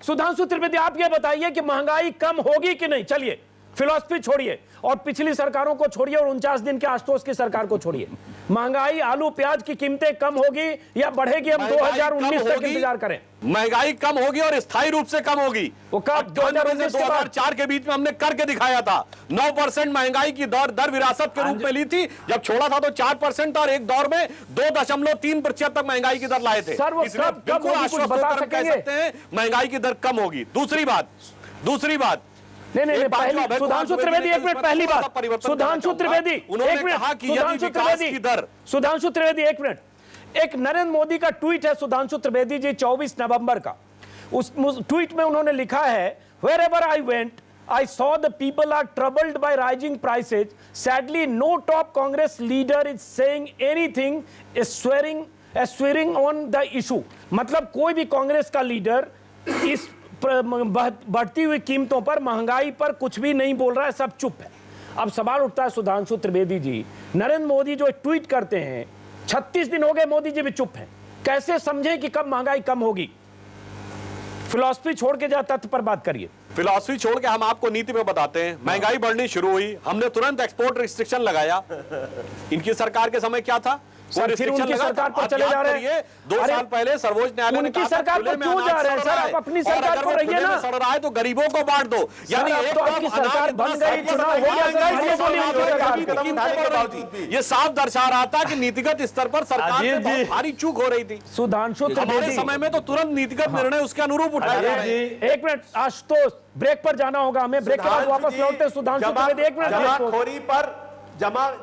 सुधांशु त्रिवेदी आप ये बताइए कि महंगाई कम होगी कि नहीं? चलिए फिलॉसफी छोड़िए और पिछली सरकारों को छोड़िए और 49 दिन के आशुतोष की सरकार को छोड़िए। महंगाई, आलू प्याज की कीमतें कम होगी या बढ़ेगी? हम 2019 तक इंतजार करें। महंगाई कम होगी और स्थायी रूप से कम होगी। वो कब? 2019 से 2004 के बीच में हमने करके दिखाया था। 9% महंगाई की दर विरासत के रूप में ली थी। जब छोड़ा था तो 4% और एक दौर में 2.3% तक महंगाई की दर लाए थे। सर, वो इसलिए कब बिल्कुल होगी, कुछ आश्वस्त बता होकर हम कह सकेंगे? सकते हैं महंगाई की दर कम होगी। दूसरी बात नहीं, पहली सुधांशु त्रिवेदी, एक मिनट, पहली बात सुधांशु त्रिवेदी, उन्होंने एक मिनट, कहा कि सुधांशु यदि विकास त्रिवेदी, की दर सुधांशु त्रिवेदी, एक मिनट। एक नरेंद्र मोदी का ट्वीट है सुधांशु त्रिवेदी जी 24 नवंबर का। उस ट्वीट में उन्होंने लिखा है, wherever I went, I saw the people are troubled by rising prices. Sadly, no top Congress leader is saying anything, swearing on the issue. मतलब कोई भी कांग्रेस का लीडर इस बढ़ती हुई कीमतों पर, महंगाई पर कुछ भी नहीं बोल रहा है, सब चुप है। अब सवाल उठता है सुधांशु त्रिवेदी जी, नरेंद्र मोदी जो ट्वीट करते हैं, 36 दिन हो गए मोदी जी भी चुप हैं, कैसे समझें कि कब महंगाई कम होगी? फिलॉसफी छोड़ के जा तथ्य पर बात करिए। फिलॉसफी छोड़ के हम आपको नीति पे बताते हैं। महंगाई बढ़नी शुरू हुई, हमने तुरंत एक्सपोर्ट रिस्ट्रिक्शन लगाया। इनकी सरकार के समय क्या था? सर, फिर उनकी सरकार पर चले जा रहे हैं। 2 साल पहले सर्वोच्च न्यायालय ने उनकी सरकार पर क्यों जा रहे हैं सर? आप अपनी सरकार को रहिए ना। सड़ रहा है तो गरीबों को बांट दो। यानी एक तो आपकी सरकार बन गई, चुनाव हो गया, ये साफ दर्शा रहा था कि नीतिगत स्तर पर सरकार से बहुत भारी चूक हो रही थी। सुधांशु हमारे समय में तो तुरंत नीतिगत निर्णय उसके अनुरूप उठाए जा रहे हैं। एक मिनट आशुतोष, ब्रेक पर जाना होगा हमें, ब्रेक के बाद वापस लौटते हैं। सुधांशु त्रिवेदी, एक मिनट।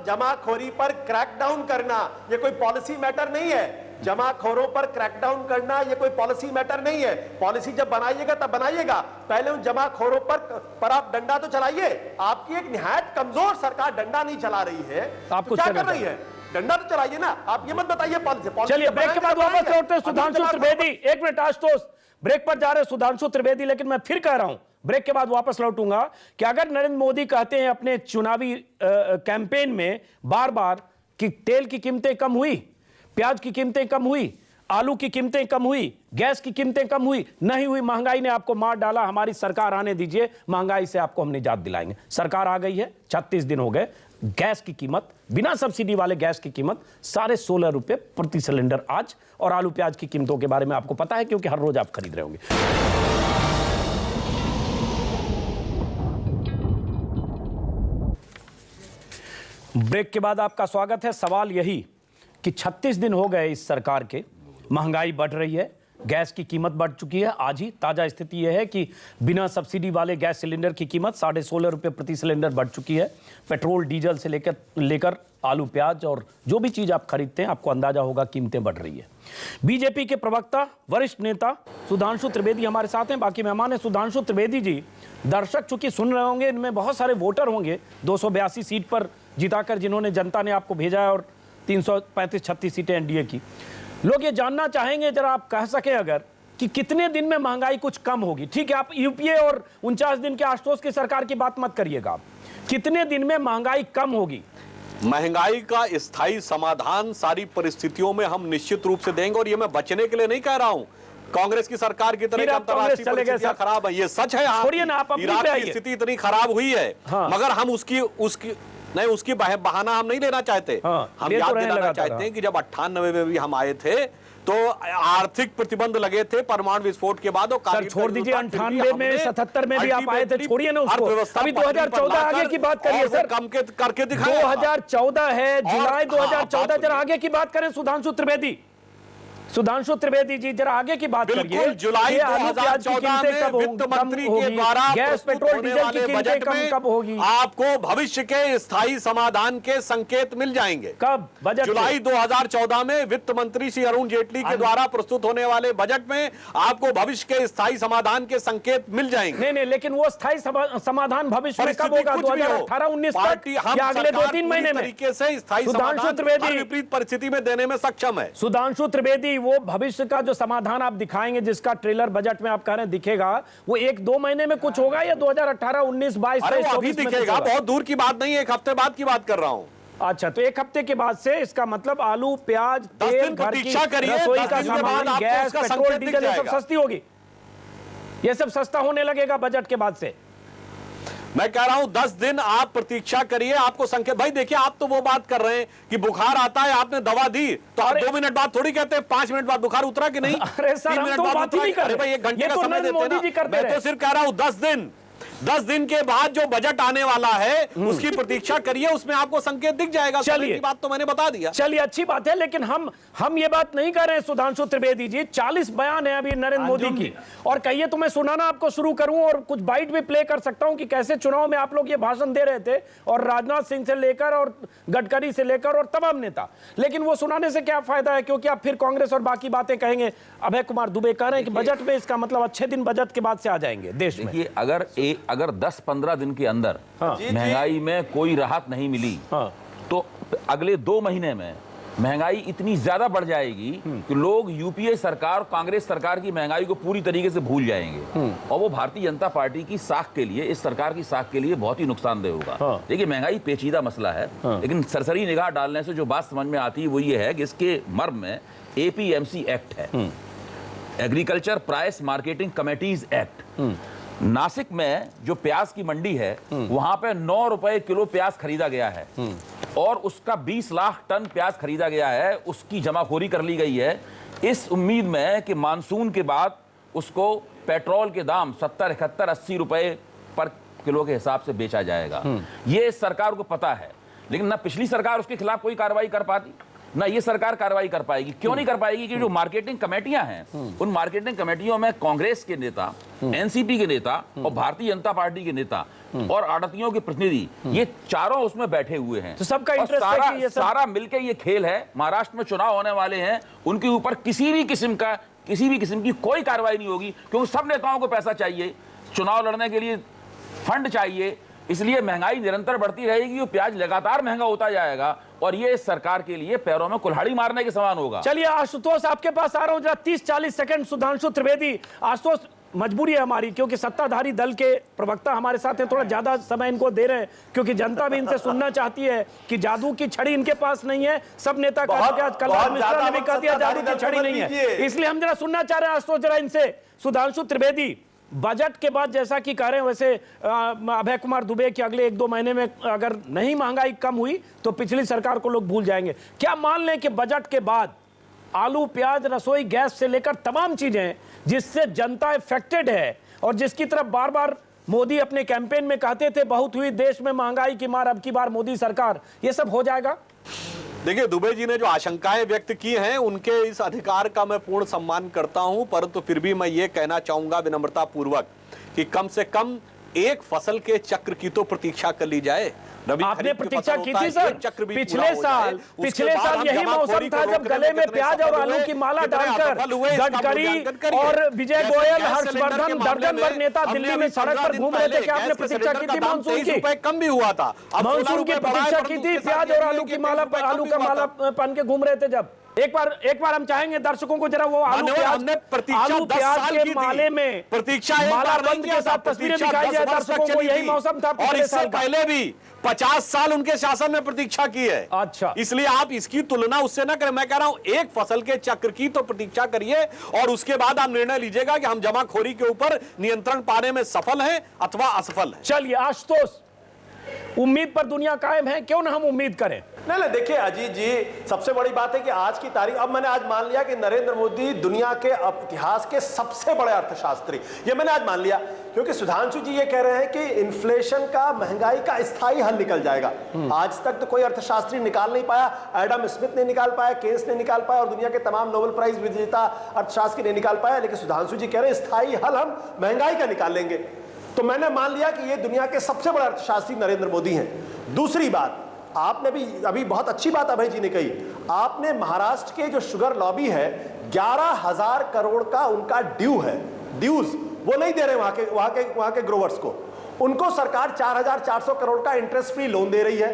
जमाखोरी पर क्रैकडाउन करना ये कोई पॉलिसी मैटर नहीं है। जमाखोरों पर क्रैकडाउन करना ये कोई पॉलिसी मैटर नहीं है। पॉलिसी जब बनाइएगा तब बनाइएगा, पहले उन जमाखोरों पर आप डंडा तो चलाइए। आपकी एक निहायत कमजोर सरकार डंडा नहीं चला रही है, आप तो क्या कर रही है? डंडा तो चलाइए ना। आप ये मत बताइए पॉलिसी। चलिए ब्रेक के बाद वापस लौटते हैं। सुधांशु त्रिवेदी, एक मिनट आशुतोष, ब्रेक पर जा रहे सुधांशु त्रिवेदी, लेकिन मैं फिर कह रहा हूं, ब्रेक के बाद वापस लौटूंगा कि अगर नरेंद्र मोदी कहते हैं अपने चुनावी कैंपेन में बार बार कि तेल की कीमतें कम हुई, प्याज की कीमतें कम हुई, आलू की कीमतें कम हुई, गैस की कीमतें कम हुई, नहीं हुई, महंगाई ने आपको मार डाला, हमारी सरकार आने दीजिए, महंगाई से आपको हम निजात दिलाएंगे। सरकार आ गई है, 36 दिन हो गए। गैस की कीमत, बिना सब्सिडी वाले गैस की कीमत 16.5 रुपए प्रति सिलेंडर आज। और आलू प्याज की कीमतों के बारे में आपको पता है क्योंकि हर रोज आप खरीद रहे होंगे। ब्रेक के बाद आपका स्वागत है। सवाल यही कि 36 दिन हो गए इस सरकार के, महंगाई बढ़ रही है, गैस की कीमत बढ़ चुकी है। आज ही ताजा स्थिति यह है कि बिना सब्सिडी वाले गैस सिलेंडर की कीमत 16.5 रुपए प्रति सिलेंडर बढ़ चुकी है। पेट्रोल डीजल से लेकर आलू प्याज और जो भी चीज आप खरीदते हैं, आपको अंदाजा होगा कीमतें बढ़ रही है। बीजेपी के प्रवक्ता, वरिष्ठ नेता सुधांशु त्रिवेदी हमारे साथ हैं। बाकी मेहमान है सुधांशु त्रिवेदी जी। दर्शक चूंकि सुन रहे होंगे, इनमें बहुत सारे वोटर होंगे 282 सीट पर जिताकर जिन्होंने जनता ने आपको भेजा है, और 335-36 सीटें एनडीए की। लोग ये जानना चाहेंगे, जरा आप कह सके अगर, कि कितने दिन में महंगाई कुछ कम होगी। ठीक है, आप यूपीए और 49 दिन के आशुतोष की सरकार की बात मत करिएगा, आप कितने दिन में महंगाई कम होगी? महंगाई का स्थायी समाधान सारी परिस्थितियों में हम निश्चित रूप से देंगे, और ये मैं बचने के लिए नहीं कह रहा हूं। कांग्रेस की सरकार की तरह अंतर्राष्ट्रीय परिस्थितियां खराब है, ये सच है। छोड़िए ना, आप इराक की स्थिति इतनी खराब हुई है, मगर हम उसकी बहाना हम नहीं लेना चाहते। हम याद दिलाना चाहते हैं कि जब 98 में भी हम आए थे तो आर्थिक प्रतिबंध लगे थे परमाणु विस्फोट के बाद। सर छोड़ दीजिए, 98 में 77 में भी आप आए थे, छोड़िए ना उसको। अभी 2014 आगे की बात करिए सर, कम करके दिखाया। 2014 है, जुलाई 2014, जरा आगे की बात करें सुधांशु त्रिवेदी। सुधांशु त्रिवेदी जी जरा आगे की बात करिए। जुलाई 2014 में वित्त मंत्री के द्वारा गैस पेट्रोल डीजल की कीमतें कब होगी? आपको भविष्य के स्थायी समाधान के संकेत मिल जाएंगे। कब? बजट जुलाई 2014 में वित्त मंत्री श्री अरुण जेटली के द्वारा प्रस्तुत होने वाले बजट में आपको भविष्य के स्थायी समाधान के संकेत मिल जाएंगे। नहीं, लेकिन वो स्थायी समाधान भविष्य में कब होगा? 2018-19 तक या अगले 2-3 महीने में? तरीके से स्थायी समाधान विपरीत परिस्थिति में देने में सक्षम है। सुधांशु त्रिवेदी नहीं, वो भविष्य का जो समाधान आप दिखाएंगे, जिसका ट्रेलर बजट में आप कह रहे हैं दिखेगा, वो 1-2 महीने में कुछ होगा या 2018, 19, 22, अरे 23, वो अभी 24 में दिखेगा, कुछ होगा? बहुत दूर की बात नहीं है, 1 हफ्ते बाद की बात कर रहा हूं। अच्छा, तो 1 हफ्ते के बाद से इसका मतलब आलू, प्याज, 10 तेल, दिन घर की प्रतीक्षा करिए, रसोई 10 का दिन के बाद सामान, आपको गैस, उसका पेट्रोल, संकेत दिख डीजल, ये सब जाएगा। सस्ती होगी। ये सब सस्ता होने लगेगा बजट के बाद से। मैं कह रहा हूं 10 दिन आप प्रतीक्षा करिए, आपको संकेत। भाई देखिए, आप तो वो बात कर रहे हैं कि बुखार आता है, आपने दवा दी तो आप 2 मिनट बाद थोड़ी कहते हैं 5 मिनट बाद बुखार उतरा कि नहीं? अरे सर, 3 हम मिनट तो बाद बात ही उतरा नहीं कि- कर अरे भाई रहे। 1 घंटे ये का तो समय नरेंद्र देते हैं मोदी जी ना। करते मैं रहे। तो सिर्फ कह रहा हूं 10 दिन के बाद जो बजट आने वाला है उसकी प्रतीक्षा करिए, उसमें आपको संकेत दिख जाएगा। समय की बात तो मैंने बता दिया। चलिए, अच्छी बात है, लेकिन हम ये बात नहीं कर रहे हैं सुधांशु त्रिवेदी जी। 40 बयान है अभी नरेंद्र मोदी की, और कहिए तो मैं सुनाना आपको शुरू करूं और कुछ बाइट भी प्ले कर सकता हूं कि कैसे चुनाव में आप लोग ये भाषण दे रहे थे, और राजनाथ सिंह से लेकर और गडकरी से लेकर और तमाम नेता। लेकिन वो सुनाने से क्या फायदा है, क्योंकि आप फिर कांग्रेस और बाकी बातें कहेंगे। अभय कुमार दुबे कह रहे हैं कि बजट में इसका मतलब अच्छे दिन बजट के बाद से आ जाएंगे देश में। देखिए, अगर 10-15 दिन के अंदर महंगाई में कोई राहत नहीं मिली तो अगले 2 महीने में महंगाई इतनी ज्यादा बढ़ जाएगी कि लोग यूपीए सरकार, कांग्रेस सरकार की महंगाई को पूरी तरीके से भूल जाएंगे, और वो भारतीय जनता पार्टी की साख के लिए, इस सरकार की साख के लिए बहुत ही नुकसानदेह होगा। देखिए, महंगाई पेचीदा मसला है, लेकिन सरसरी निगाह डालने से जो बात समझ में आती है वो ये है कि इसके मर्म में APMC एक्ट है, agriculture price marketing committees act. Nashik में जो प्याज की मंडी है वहां पे 9 रुपए किलो प्याज खरीदा गया है, और उसका 20 लाख टन प्याज खरीदा गया है, उसकी जमाखोरी कर ली गई है इस उम्मीद में कि मानसून के बाद उसको पेट्रोल के दाम 70, 71, 80 रुपए पर किलो के हिसाब से बेचा जाएगा। ये इस सरकार को पता है, लेकिन ना पिछली सरकार उसके खिलाफ कोई कार्रवाई कर पाती, ना ये सरकार कार्रवाई कर पाएगी। क्यों नहीं कर पाएगी? कि जो मार्केटिंग कमेटियां हैं, उन मार्केटिंग कमेटियों में कांग्रेस के नेता, एनसीपी के नेता और भारतीय जनता पार्टी के नेता और आड़तियों के प्रतिनिधि, ये चारों उसमें बैठे हुए हैं। तो सबका और इंटरेस्ट है कि ये सब... सारा मिलकर ये खेल है। महाराष्ट्र में चुनाव होने वाले हैं, उनके ऊपर किसी भी किस्म की कोई कार्रवाई नहीं होगी, क्योंकि सब नेताओं को पैसा चाहिए, चुनाव लड़ने के लिए फंड चाहिए, इसलिए महंगाई निरंतर बढ़ती रहेगी और प्याज लगातार महंगा होता जाएगा, और ये इस सरकार के लिए पैरों में कुल्हाड़ी मारने के समान होगा। चलिए आशुतोष, आपके पास आ रहा हूं जरा 30-40 सेकंड। सुधांशु त्रिवेदी, आशुतोष, मजबूरी है हमारी, क्योंकि सत्ताधारी दल के प्रवक्ता हमारे साथ हैं, थोड़ा ज्यादा समय इनको दे रहे हैं, क्योंकि जनता भी इनसे सुनना चाहती है कि जादू की छड़ी इनके पास नहीं है। सब नेता कल्याण मिश्रा ने भी कह दिया जादू की छड़ी नहीं है, इसलिए हम जरा सुनना चाह रहे हैं आशुतोष जरा इनसे। सुधांशु त्रिवेदी, बजट के बाद जैसा कि कह रहे हैं वैसे अभय कुमार दुबे कि अगले 1-2 महीने में अगर नहीं महंगाई कम हुई तो पिछली सरकार को लोग भूल जाएंगे। क्या मान लें कि बजट के बाद आलू, प्याज, रसोई गैस से लेकर तमाम चीजें जिससे जनता इफेक्टेड है, और जिसकी तरफ बार बार मोदी अपने कैंपेन में कहते थे बहुत हुई देश में महंगाई की मार, अब की बार मोदी सरकार, ये सब हो जाएगा? देखिए, दुबे जी ने जो आशंकाएं व्यक्त की हैं उनके इस अधिकार का मैं पूर्ण सम्मान करता हूं, परंतु फिर भी मैं ये कहना चाहूंगा विनम्रता पूर्वक कि कम से कम एक फसल के चक्र की तो प्रतीक्षा कर ली जाए। आपने प्रतीक्षा की थी सर, पिछले साल यही मौसम था जब गले में प्याज और आलू की माला डालकर गडकरी और विजय गोयल, हर्षवर्धन, दर्जन भर नेता दिल्ली में सड़क पर घूम रहे थे। क्या आपने प्रतीक्षा की थी मानसून की? कम भी हुआ था, मानसून की प्रतीक्षा की थी, प्याज और आलू का माला पहन के घूम रहे थे जब। एक बार हम चाहेंगे दर्शकों को जरा वो आलू प्याज के माले में प्रतीक्षा माला बंद के साथ तस्वीरें दिखाई जाए दर्शकों को। यही मौसम था और इससे पहले भी 50 साल उनके शासन में प्रतीक्षा की है। अच्छा, इसलिए आप इसकी तुलना उससे ना करें। मैं कह रहा हूं एक फसल के चक्र की तो प्रतीक्षा करिए, और उसके बाद आप निर्णय लीजिएगा कि हम जमाखोरी के ऊपर नियंत्रण पाने में सफल हैं अथवा असफल हैं। चलिए आशुतोष, उम्मीद पर दुनिया कायम है, क्यों ना हम उम्मीद करें। नहीं, देखिए अजीत जी, सबसे बड़ी बात है कि आज की तारीख, अब मैंने आज मान लिया कि नरेंद्र मोदी दुनिया के इतिहास के सबसे बड़े अर्थशास्त्री, ये मैंने आज मान लिया, क्योंकि सुधांशु जी ये कह रहे हैं कि इन्फ्लेशन का, महंगाई का स्थायी हल निकल जाएगा। आज तक तो कोई अर्थशास्त्री निकाल नहीं पाया, एडम स्मिथ ने निकाल पाया, केन्स ने निकाल पाया, और दुनिया के तमाम नोबेल प्राइज विजेता अर्थशास्त्री ने निकाल पाया, लेकिन सुधांशु जी कह रहे हैं स्थायी हल हम महंगाई का निकाल लेंगे। तो मैंने मान लिया कि ये दुनिया के सबसे बड़े अर्थशास्त्री नरेंद्र मोदी हैं। दूसरी बात, आपने भी अभी बहुत अच्छी बात अभय जी ने कही, आपने महाराष्ट्र के जो शुगर लॉबी है 11,000 करोड़ का उनका ड्यू है, ड्यूज वो नहीं दे रहे वहां के ग्रोवर्स को, उनको सरकार 4,400 करोड़ का इंटरेस्ट फ्री लोन दे रही है।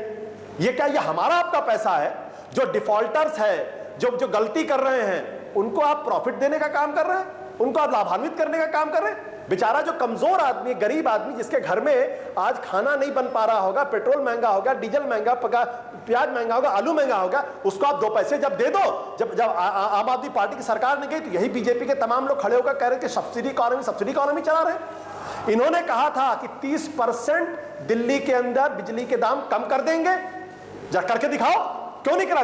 ये क्या ये हमारा आपका पैसा है? जो डिफॉल्टर्स है, जो गलती कर रहे हैं, उनको आप प्रॉफिट देने का काम कर रहे हैं, उनको आप लाभान्वित करने का काम कर रहे हैं। बेचारा जो कमजोर आदमी, गरीब आदमी, जिसके घर में आज खाना नहीं बन पा रहा होगा, पेट्रोल महंगा होगा, डीजल महंगा, प्याज महंगा होगा, आलू महंगा होगा, उसको आप 2 पैसे जब दे दो। जब आम आदमी पार्टी की सरकार ने गई तो यही बीजेपी के तमाम लोग खड़े होकर कह रहे थे सब्सिडी इकोनॉमी चला रहे हैं। इन्होंने कहा था कि 30% दिल्ली के अंदर बिजली के दाम कम कर देंगे, जा करके दिखाओ। क्यों नहीं करा?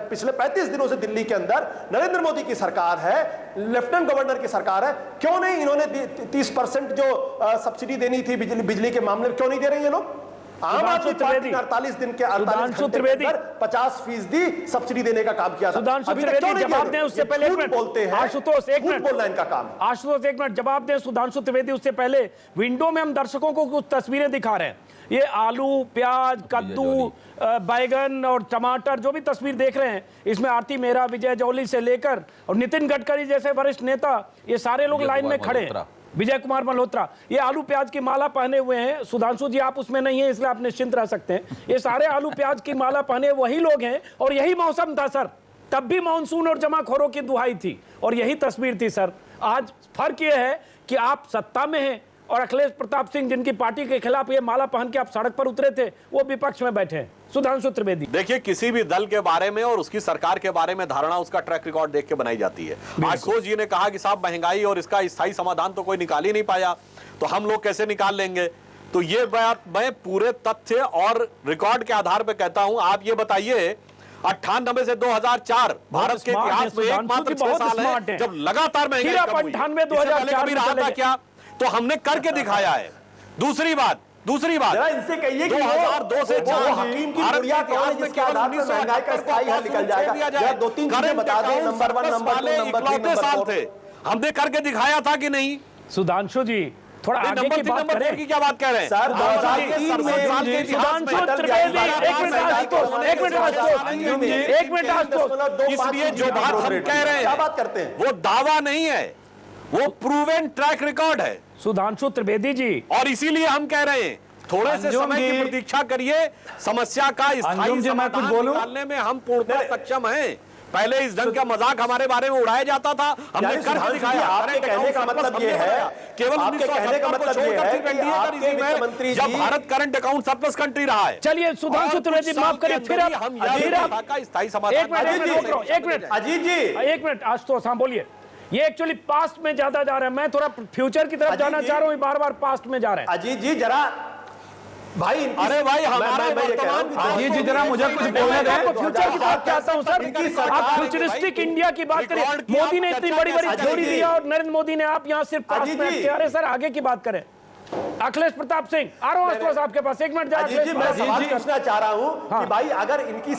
पिछले 35 दिनों से दिल्ली के अंदर नरेंद्र मोदी की सरकार है, लेफ्टिनेंट गवर्नर की सरकार है, क्यों नहीं इन्होंने 30% जो सब्सिडी देनी थी बिजली के मामले में, क्यों नहीं दे रहे हैं ये लोग? आम आदमी पार्टी ने 48 दिन के 48 घंटे के अंदर 50% सब्सिडी देने का काम किया था। सुधांशु त्रिवेदी जवाब दें उससे पहले, एक मिनट बोलते हैं आशुतोष, एक मिनट बोलना इनका काम। आशुतोष एक मिनट जवाब दें सुधांशु त्रिवेदी, उससे पहले विंडो में हम दर्शकों को कुछ तस्वीरें दिखा रहे हैं। ये आलू, प्याज, कद्दू, बैगन और टमाटर जो भी तस्वीर देख रहे हैं, इसमें आरती मेहरा, विजय जौहली से लेकर और नितिन गडकरी जैसे वरिष्ठ नेता, ये सारे लोग लाइन में खड़े हैं। विजय कुमार मल्होत्रा ये आलू प्याज की माला पहने हुए हैं। सुधांशु जी आप उसमें नहीं है, इसलिए आप निश्चिंत रह सकते हैं। ये सारे आलू प्याज की माला पहने वही लोग हैं और यही मौसम था सर, तब भी मानसून और जमाखोरों की दुहाई थी और यही तस्वीर थी सर। आज फर्क ये है कि आप सत्ता में हैं और अखिलेश प्रताप सिंह जिनकी पार्टी के खिलाफ ये माला पहन के आप सड़क पर उतरे थे, वो विपक्ष में बैठे हैं। सुधांशु त्रिवेदी देखिए, किसी भी दल के बारे में और उसकी सरकार के बारे में धारणा उसका ट्रैक रिकॉर्ड देख के बनाई जाती है। आशुतोष जी ने कहा कि साहब महंगाई और इसका स्थायी समाधान तो कोई निकाल ही नहीं पाया, तो हम लोग कैसे निकाल लेंगे? तो ये बात मैं पूरे तथ्य और रिकॉर्ड के आधार पर कहता हूं। आप ये बताइए 98 से 2004 भारत के इतिहास में एकमात्र 6 साल है जब लगातार महंगाई कम हुई। 98 कभी रहा था क्या? तो हमने करके दिखाया है। दूसरी बात इनसे कहिए कि 2002 से हकीम की बुढ़िया कौन है जिसके आधार पर महंगाई का स्थायी हल निकल जाएगा? 2-3 चीजें बता दें। नंबर 1, नंबर 2, नंबर 3, नंबर 4 थे, हमने करके दिखाया था कि नहीं? सुधांशु जी थोड़ा आगे की बात करें। की क्या बात कह रहे हैं सर? 2003 में सुधांशु त्रिवेदी एक मिनट इसलिए जो बात हम कह रहे हैं क्या बात करते हैं, वो दावा नहीं है, वो प्रूवन ट्रैक रिकॉर्ड है सुधांशु त्रिवेदी जी। और इसीलिए हम कह रहे हैं थोड़े से समय की प्रतीक्षा करिए, समस्या का स्थायी समाधान निकालने में हम पूर्णतः सक्षम हैं। पहले इस ढंग का मजाक हमारे बारे में उड़ाया जाता था, हमने करके दिखाया। आपके कहने का मतलब ये है, केवल आपके कहने का मतलब ये है कि आपके वित्त मंत्री जब Bharat current account surplus country रहा है। चलिए सुधांशु त्रिवेदी माफ करिए, फिर आप स्थायी समाधान। एक मिनट आशुतोष, हाँ बोलिए। ये एक्चुअली पास्ट में ज्यादा जा रहा है, मैं थोड़ा फ्यूचर की तरफ जाना चाह रहा हूँ, बार बार पास्ट में जा रहे हैं। अजीत जी जरा भाई, अरे भाई हमारा अजीत जी जरा मुझे कुछ बोलने दें। फ्यूचर की बात चाहता हूँ सर, आप फ्यूचरिस्टिक इंडिया की बात करें। मोदी ने इतनी बड़ी बड़ी थ्योरी दी और नरेंद्र मोदी ने, आप यहाँ सिर्फ पास्ट में कह रहे सर, आगे की बात करें। अखिलेश प्रताप सिंह आ रहा हूँ आपके पास, एक मिनट जी मैं सवाल पूछना चाह रहा हूँ कि भाई अगर इनकी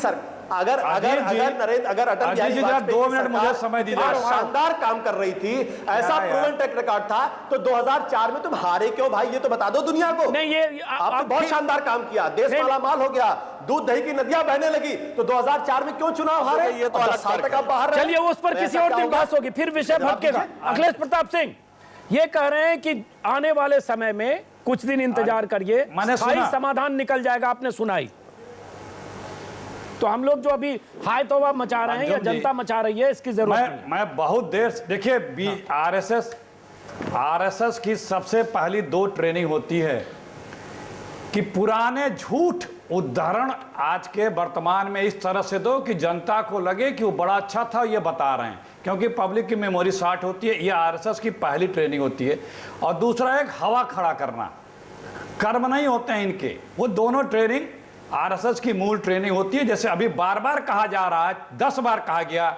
अगर अटल बिहारी 2 मिनट मुझे समय दीजिए। शानदार काम कर रही थी, ऐसा प्रूवन ट्रैक रिकॉर्ड था, तो 2004 में तुम हारे क्यों भाई? ये तो बता दो दुनिया को। नहीं, ये आपने बहुत शानदार काम किया, देश मालामाल हो गया, दूध दही की नदियां बहने लगी, तो 2004 में क्यों चुनाव हारे? ये तो 10 साल तक आप बाहर। चलिए उस पर किसी और दिन बात होगी, फिर विषय भटकेगा। अखिलेश प्रताप सिंह ये कह रहे हैं कि आने वाले समय में कुछ दिन इंतजार करिए, स्थायी समाधान निकल जाएगा। आपने सुनाई तो हम लोग जो अभी हाय तौबा मचा रहे हैं या जनता मचा रही है, इसकी जरूरत नहीं। मैं बहुत देर देखिए, आरएसएस की सबसे पहली 2 ट्रेनिंग होती है कि पुराने झूठ उदाहरण आज के वर्तमान में इस तरह से दो कि जनता को लगे कि वो बड़ा अच्छा था, ये बता रहे हैं, क्योंकि पब्लिक की मेमोरी शॉर्ट होती है। ये आरएसएस की पहली ट्रेनिंग होती है। और दूसरा एक हवा खड़ा करना, कर्म नहीं होते हैं इनके, वो दोनों ट्रेनिंग आरएसएस की मूल ट्रेनिंग होती है। जैसे अभी बार बार कहा जा रहा है, 10 बार कहा गया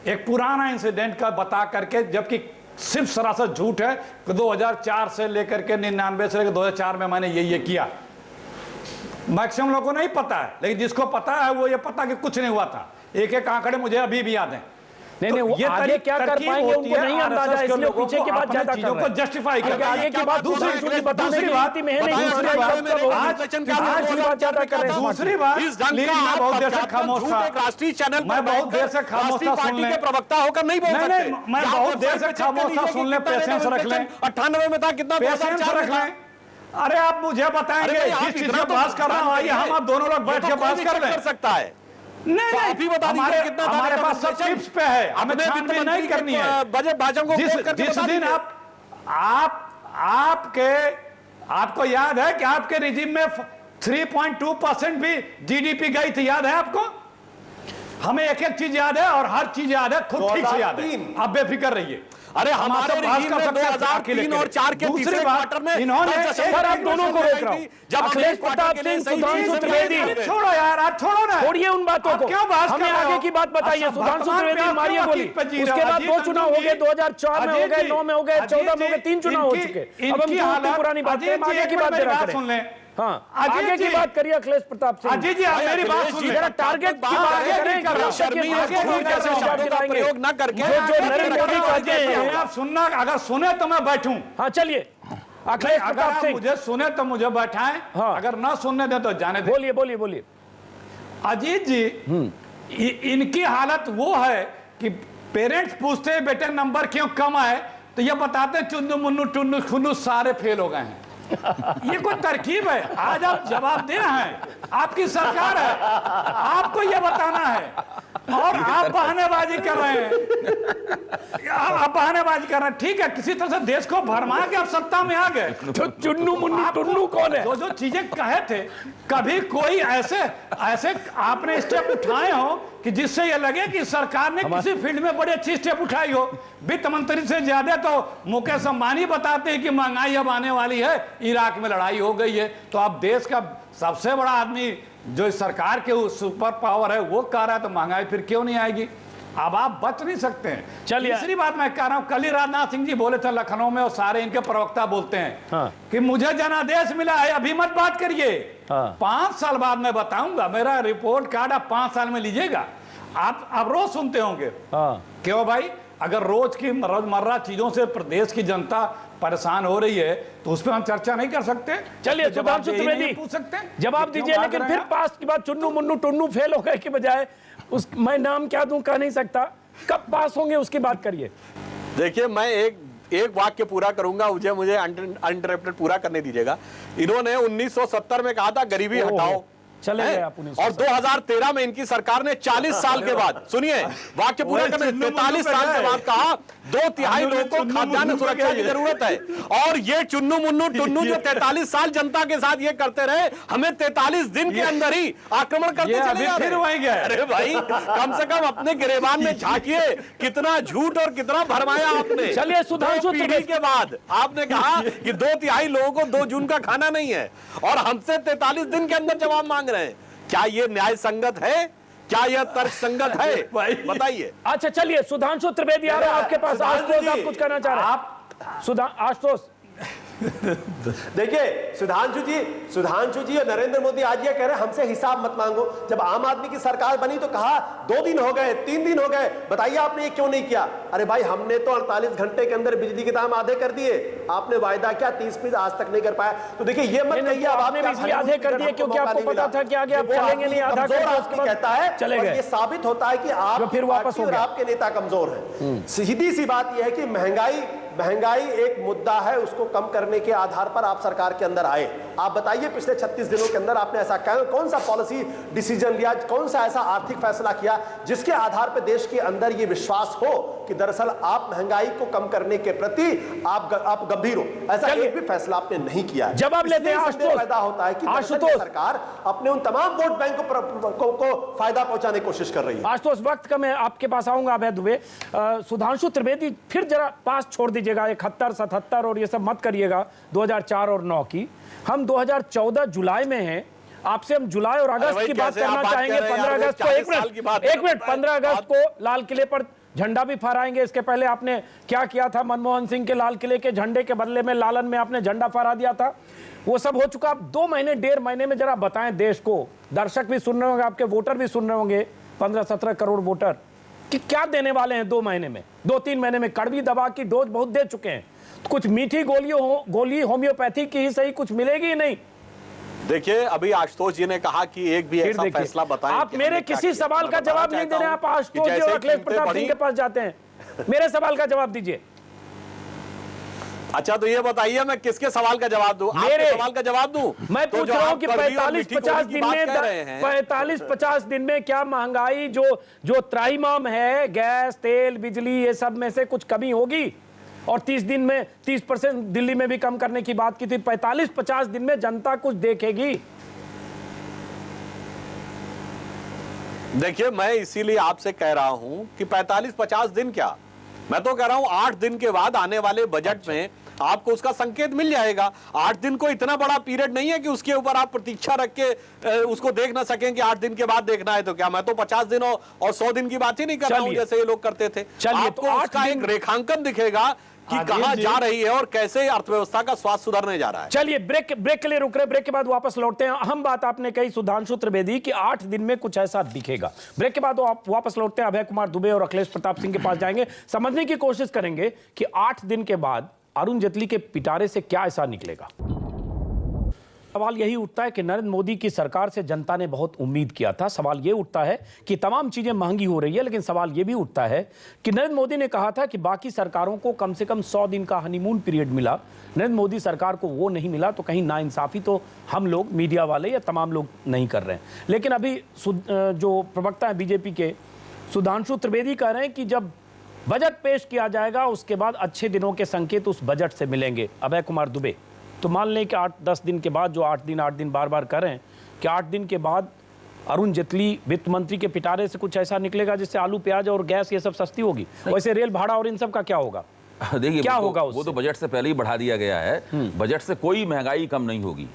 एक पुराना इंसिडेंट का बता करके, जबकि सिर्फ सरासर झूठ है कि 2004 से लेकर के 99 से लेकर 2004 में मैंने ये किया। मैक्सिमम लोगों को नहीं पता है, लेकिन जिसको पता है वो ये पता कि कुछ नहीं हुआ था। एक आंकड़े मुझे अभी भी याद है। नहीं, वो आगे क्या कर पाएंगे उनको नहीं अंदाजा, इसलिए पीछे की बात ज्यादा चीजों को जस्टिफाई कर आगे की बात। दूसरी बात राष्ट्रीय चैनल मैं बहुत देर से खामोश था, सुन ले। प्रवक्ता होकर नहीं बोल सकते। मैं बहुत देर से खामोश था, सुन ले। पेशेंस रख लें। 98 में था कितना? पेशेंस रख लें। अरे आप मुझे बताएंगे जिस चीज पर बात कर रहा हूँ, आइए हम आप दोनों लोग बैठ के बात कर लें। सकता है नहीं तो आप ही बता दीजिए कितना था हमारे पास सब recommendation? टिप्स पे है, हमें अपने छानबीन वित्त नहीं मंत्री करनी के है। बजट भाषण को कोट करके जिस बता दिन दीजिए। आपको याद है कि आपके रिजिम में 3.2% भी जीडीपी गई थी, याद है आपको? हमें एक एक चीज याद है और हर चीज याद है, खुद ठीक से याद है, आप बेफिक्र रहिए। अरे हमारे रिजीम में 2003 और 4 के तीसरे क्वार्टर में इन्होंने सर आप दोनों को रोक रहा हूं। जब अखिलेश प्रताप सिंह, सुधांशु त्रिवेदी, छोड़ो यार, आज छोड़ो ना, छोड़िए उन बातों को, क्यों बात हमें कर रहे आगे हो? की बात बताइए। अच्छा, सुधांशु वर्तमान त्रिवेदी में आप मारिए क्यों गोली। अतीत पे जी रहे उसके हो? बाद 2 चुनाव हो गए, 2004 में हो गए, 9 में हो गए, 14 में हो गए, 3 चुनाव हो चुके। अब हम क्यों पुरानी बात करें, आगे की बात जरा सुन करें। लें। हाँ, अजीत आगे की जी, बात करिए अखिलेश प्रताप सिंह। अजीत जी, आप मेरी बात सुन लें। जरा टारगेट की बात करें, प्रयोग न करके जो नरेंद्र मोदी कहते हैं। आप सुनना, अगर सुने तो मैं बैठूं। हाँ चलिए, अखिलेश अगर प्रताप आप सिंह मुझे सुने तो मुझे बैठाएं, हाँ। अगर ना सुनने दे तो जाने दे। बोलिए बोलिए बोलिए। अजीत जी, इनकी हालत वो है कि पेरेंट्स पूछते हैं बेटे नंबर क्यों कम आए, तो ये बताते हैं चुन्नू मुन्नू टुन्नू खुन्नू सारे फेल हो गए हैं। ये कोई तरकीब है? आज आप जवाब दे रहे हैं, आपकी सरकार है, आपको ये बताना है, और आप बहानेबाजी कर रहे हैं। आप बहानेबाजी कर रहे हैं, ठीक है, किसी तरह से देश को भरमा के आप सत्ता में आ गए। तो चुन्नू मुन्नू टुन्नू कौन है? जो चीजें कहे थे, कभी कोई ऐसे आपने स्टेप उठाए हो कि जिससे ये लगे कि सरकार ने किसी फील्ड में बड़ी अच्छी स्टेप उठाई हो? वित्त मंत्री से ज्यादा तो मुकेश अंबानी बताते हैं कि महंगाई अब आने वाली है, इराक में लड़ाई हो गई है। तो आप देश का सबसे बड़ा आदमी जो इस सरकार के सुपर पावर है वो कह रहा है, तो महंगाई फिर क्यों नहीं आएगी? अब आप बच नहीं सकते हैं। चलिए, तीसरी बात मैं कह रहा हूं, कल ही राजनाथ सिंह जी बोले थे लखनऊ में, और सारे इनके प्रवक्ता बोलते हैं हाँ। कि मुझे जनादेश मिला है, अभी मत बात करिए, हाँ। 5 साल बाद मैं बताऊंगा, मेरा रिपोर्ट कार्ड आप 5 साल में लीजिएगा। आप रोज सुनते होंगे, हाँ। क्यों भाई? अगर रोज की रोजमर्रा चीजों से प्रदेश की जनता परेशान हो रही है तो उस पर हम चर्चा नहीं कर सकते? चलिए सुधांशु त्रिवेदी पूछ सकते हैं, जवाब दीजिए, लेकिन फिर पास की बात चुन्नू मुन्नू टुन्नू फेल हो गए की बजाय उस मैं नाम क्या दूं कह नहीं सकता, कब पास होंगे उसकी बात करिए। देखिए, मैं एक वाक्य पूरा करूंगा, मुझे अनइंटरप्टेड पूरा करने दीजिएगा। इन्होंने 1970 में कहा था गरीबी हटाओ, चले गए आप। और 2013 में इनकी सरकार ने 40 साल के बाद, सुनिए वाक्य पूरा करने, 43 साल के बाद कहा 2/3 लोगों को खाद्यान्न सुरक्षा की जरूरत है। और ये चुन्नू मुन्नू टुन्नू जो 43 साल जनता के साथ ये करते रहे, हमें 43 दिन के अंदर ही आक्रमण करते चले जा रहे हैं। अरे भाई, कम से कम अपने गिरेबान में झांकिए, कितना झूठ और कितना भरमाया आपने। चलिए सुधांशु पीढ़ी के बाद आपने कहा कि 2/3 लोगों को 2 जून का खाना नहीं है, और हमसे 43 दिन के अंदर जवाब मांग रहे हैं। क्या ये न्याय संगत है? क्या यह तर्क संगत है? बताइए। अच्छा चलिए, सुधांशु त्रिवेदी आ रहे हैं आपके पास। आशुतोष आप कुछ कहना चाह रहे हैं? आशुतोष देखिए, सुधांशु जी और नरेंद्र मोदी आज ये कह रहे हैं हमसे हिसाब मत मांगो। जब आम आदमी की सरकार बनी तो कहा 2 दिन हो गए, 3 दिन हो गए, बताइए आपने ये क्यों नहीं किया? अरे भाई, हमने तो 48 घंटे के अंदर बिजली के दाम आधे कर दिए, आपने वायदा किया 30% आज तक नहीं कर पाया। तो देखिए, ये मत कहिए अब आपने भी आधे कर दिए क्योंकि आपको पता था कि आगे आप चलेंगे नहीं, आधा कहता है चले गए। ये साबित होता है कि आप फिर वापस हो गए, आपके नेता कमजोर हैं। सीधी सी बात यह है कि महंगाई एक मुद्दा है, उसको कम करने के आधार पर आप सरकार के अंदर आए। आप बताइए, पिछले 36 दिनों के अंदर आपने ऐसा कौन सा पॉलिसी डिसीजन लिया, कौन सा ऐसा आर्थिक फैसला किया जिसके आधार पर देश के अंदर ये विश्वास हो कि दरअसल आप महंगाई को कम करने के प्रति आप गंभीर हो? ऐसा एक भी फैसला आपने नहीं किया है। जवाब लेते हैं आशुतोष। पैदा होता है कि सरकार अपने उन तमाम वोट बैंक को फायदा पहुंचाने की कोशिश कर रही है। आशुतोष, वक्त का मैं आपके पास आऊंगा। अभय दुबे, सुधांशु त्रिवेदी फिर जरा पास छोड़ दीजिएगा, 71, 77 और ये सब मत करिएगा 2004 और 9 की। हम 2014 जुलाई में हैं, आपसे हम जुलाई और अगस्त की बात करना चाहेंगे। 15 अगस्त को एक मिनट 15 अगस्त को लाल किले पर झंडा भी फहराएंगे। इसके पहले आपने क्या किया था? मनमोहन सिंह के लाल किले के झंडे के बदले में लालन में आपने झंडा फहरा दिया था, वो सब हो चुका। आप 2 महीने 1.5 महीने में जरा बताएं देश को, दर्शक भी सुन रहे होंगे, आपके वोटर भी सुन रहे होंगे, 15-17 करोड़ वोटर, कि क्या देने वाले हैं 2 महीने में, 2-3 महीने में? कड़वी दवा की डोज बहुत दे चुके हैं, कुछ मीठी गोली होम्योपैथी की ही सही कुछ मिलेगी ही नहीं। देखिए, अभी आशुतोष जी ने कहा कि एक भी ऐसा फैसला बताएं। आप मेरे किसी सवाल का जवाब नहीं दे रहे हैं, आप आशुतोष जी और अखिलेश प्रताप सिंह के पास जाते हैं। मेरे सवाल का जवाब दीजिए। अच्छा, तो ये बताइए मैं किसके सवाल का जवाब दूं? मेरे सवाल का जवाब दूं? मैं तो पूछ जो रहा हूं आप कि कर्मी और 45-50 दिन में 45-50 दिन में क्या महंगाई जो त्राहिमाम है, गैस, तेल, बिजली, ये सब में से कुछ कमी होगी? और 30 दिन में 30% दिल्ली में भी कम करने की बात की थी। 45-50 दिन में जनता कुछ देखेगी? देखिए, मैं इसीलिए आपसे कह रहा हूं कि 45-50 दिन क्या, मैं तो कह रहा हूं 8 दिन के बाद आने वाले बजट में आपको उसका संकेत मिल जाएगा। 8 दिन को इतना बड़ा पीरियड नहीं है कि उसके ऊपर आप प्रतीक्षा रख के उसको देख ना सकें कि 8 दिन के बाद देखना है। तो क्या मैं तो 50 दिन और 100 दिन की बात ही नहीं कर रहा हूं जैसे ये लोग करते थे। आपको उसका एक रेखांकन दिखेगा कि कहां जा रही है और कैसे अर्थव्यवस्था का स्वास्थ्य सुधरने जा रहा है। चलिए ब्रेक के लिए रुक रहे, ब्रेक के बाद वापस लौटते हैं। अहम बात आपने कही सुधांशु त्रिवेदी कि 8 दिन में कुछ ऐसा दिखेगा। ब्रेक के बाद आप वापस लौटते हैं, अभय कुमार दुबे और अखिलेश प्रताप सिंह के पास जाएंगे, समझने की कोशिश करेंगे कि 8 दिन के बाद अरुण जेटली के पिटारे से क्या ऐसा निकलेगा। सवाल यही उठता है कि नरेंद्र मोदी की सरकार से जनता ने बहुत उम्मीद किया था। सवाल यह उठता है कि तमाम चीजें महंगी हो रही है, लेकिन सवाल यह भी उठता है कि नरेंद्र मोदी ने कहा था कि बाकी सरकारों को कम से कम 100 दिन का हनीमून पीरियड मिला, नरेंद्र मोदी सरकार को वो नहीं मिला। तो कहीं नाइंसाफी तो हम लोग, मीडिया वाले या तमाम लोग नहीं कर रहे हैं। लेकिन अभी जो प्रवक्ता है बीजेपी के सुधांशु त्रिवेदी कह रहे हैं कि जब बजट पेश किया जाएगा उसके बाद अच्छे दिनों के संकेत उस बजट से मिलेंगे। अभय कुमार दुबे, तो मान लें कि 8-10 दिन के बाद, जो 8 दिन बार बार करें, कि 8 दिन के बाद अरुण जेटली वित्त मंत्री के पिटारे से कुछ ऐसा निकलेगा जिससे आलू, प्याज और गैस ये सब सस्ती होगी। वैसे रेल भाड़ा और इन सब का क्या होगा? देखिए, क्या होगा वो तो बजट से पहले ही बढ़ा दिया गया है। बजट से कोई महंगाई कम नहीं होगी।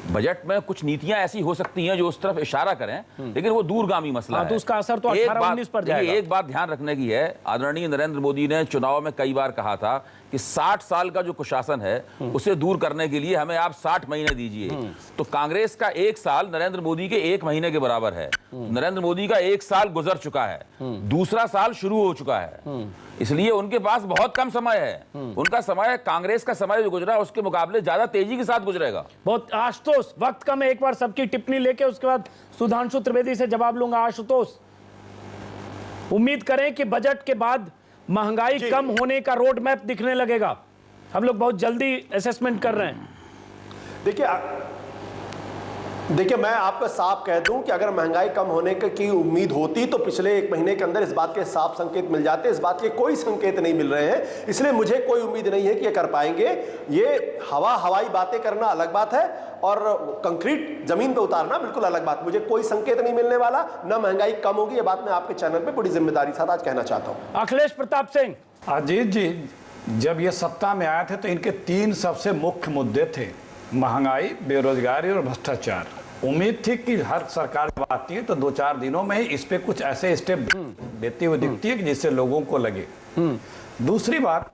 बजट में कुछ नीतियां ऐसी हो सकती हैं जो उस तरफ इशारा करें, लेकिन वो दूरगामी मसला है। तो उसका असर तो 18-19 पर जाएगा। एक बात ध्यान रखने की है, आदरणीय नरेंद्र मोदी ने चुनाव में कई बार कहा था कि 60 साल का जो कुशासन है उसे दूर करने के लिए हमें आप 60 महीने दीजिए। तो कांग्रेस का 1 साल नरेंद्र मोदी के 1 महीने के बराबर है। नरेंद्र मोदी का 1 साल गुजर चुका है, दूसरा साल शुरू हो चुका है, इसलिए उनके पास बहुत कम समय है। उनका समय, कांग्रेस का समय जो गुजरा उसके मुकाबले ज्यादा तेजी के साथ गुजरेगा। बहुत आशुतोष, वक्त कम है, एक बार सबकी टिप्पणी लेके उसके बाद सुधांशु त्रिवेदी से जवाब लूंगा। आशुतोष, उम्मीद करें कि बजट के बाद महंगाई कम होने का रोड मैप दिखने लगेगा। हम लोग बहुत जल्दी असेसमेंट कर रहे हैं। देखिए, मैं आपको साफ कह दूं कि अगर महंगाई कम होने की उम्मीद होती तो पिछले 1 महीने के अंदर इस बात के साफ संकेत मिल जाते। इस बात के कोई संकेत नहीं मिल रहे हैं, इसलिए मुझे कोई उम्मीद नहीं है कि ये कर पाएंगे। ये हवाई बातें करना अलग बात है और कंक्रीट जमीन पे उतारना बिल्कुल अलग बात। मुझे कोई संकेत नहीं मिलने वाला, ना महंगाई कम होगी। ये बात मैं आपके चैनल पे बड़ी जिम्मेदारी के साथ आज कहना चाहता हूं। अखिलेश प्रताप सिंह, अजीत जी, जब ये सत्ता में आए थे तो इनके 3 सबसे मुख्य मुद्दे थे: महंगाई, बेरोजगारी और भ्रष्टाचार। उम्मीद थी कि हर सरकार जब आती है तो 2-4 दिनों में ही इस पे कुछ ऐसे स्टेप देती हुई दिखती है कि जिससे लोगों को लगे। दूसरी बात,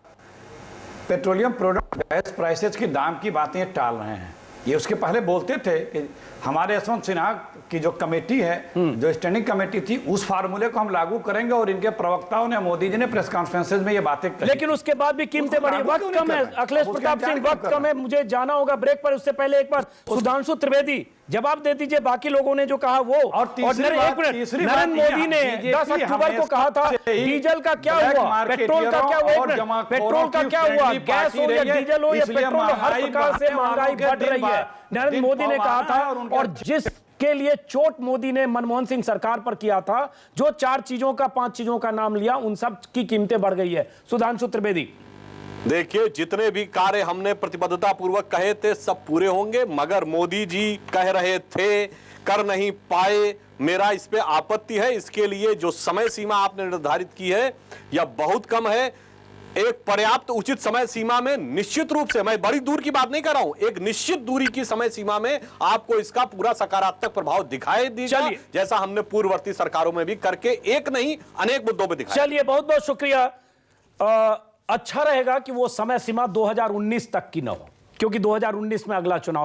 पेट्रोलियम प्रोडक्ट, गैस प्राइसेस की दाम की बातें टाल रहे हैं। ये उसके पहले बोलते थे कि हमारे यशवंत सिन्हा की जो कमेटी है, जो स्टैंडिंग कमेटी थी, उस फार्मूले को हम लागू करेंगे, और इनके प्रवक्ताओं ने, मोदी जी ने प्रेस कॉन्फ्रेंसेज में ये बातें कही। लेकिन उसके बाद भी कीमतें बढ़ी। वक्त कम है अखिलेश प्रताप सिंह, वक्त कम है, मुझे जाना होगा ब्रेक पर। उससे पहले एक बार सुधांशु त्रिवेदी जवाब दे दीजिए बाकी लोगों ने जो कहा वो। और नरेंद्र मोदी ने 10 अक्टूबर को कहा था डीजल का क्या हुआ, पेट्रोल का क्या हुआ, पेट्रोल का क्या हुआ, गैस हो या डीजल हो या पेट्रोल, हर प्रकार से महंगाई बढ़ रही है, नरेंद्र मोदी ने कहा था। और जिसके लिए चोट मोदी ने मनमोहन सिंह सरकार पर किया था, जो 4 चीजों का, 5 चीजों का नाम लिया, उन सब की कीमतें बढ़ गई है। सुधांशु त्रिवेदी, देखिए, जितने भी कार्य हमने प्रतिबद्धता पूर्वक कहे थे सब पूरे होंगे, मगर मोदी जी कह रहे थे, कर नहीं पाए। मेरा इस पे आपत्ति है। इसके लिए जो समय सीमा आपने निर्धारित की है यह बहुत कम है। एक पर्याप्त उचित समय सीमा में निश्चित रूप से, मैं बड़ी दूर की बात नहीं कर रहा हूं, एक निश्चित दूरी की समय सीमा में आपको इसका पूरा सकारात्मक प्रभाव दिखाई देगा, जैसा हमने पूर्ववर्ती सरकारों में भी करके एक नहीं अनेक मुद्दों पर दिखाया। चलिए, बहुत बहुत शुक्रिया। अच्छा रहेगा कि वो समय सीमा 2019 तक की न हो, क्योंकि 2019 में अगला चुनाव है।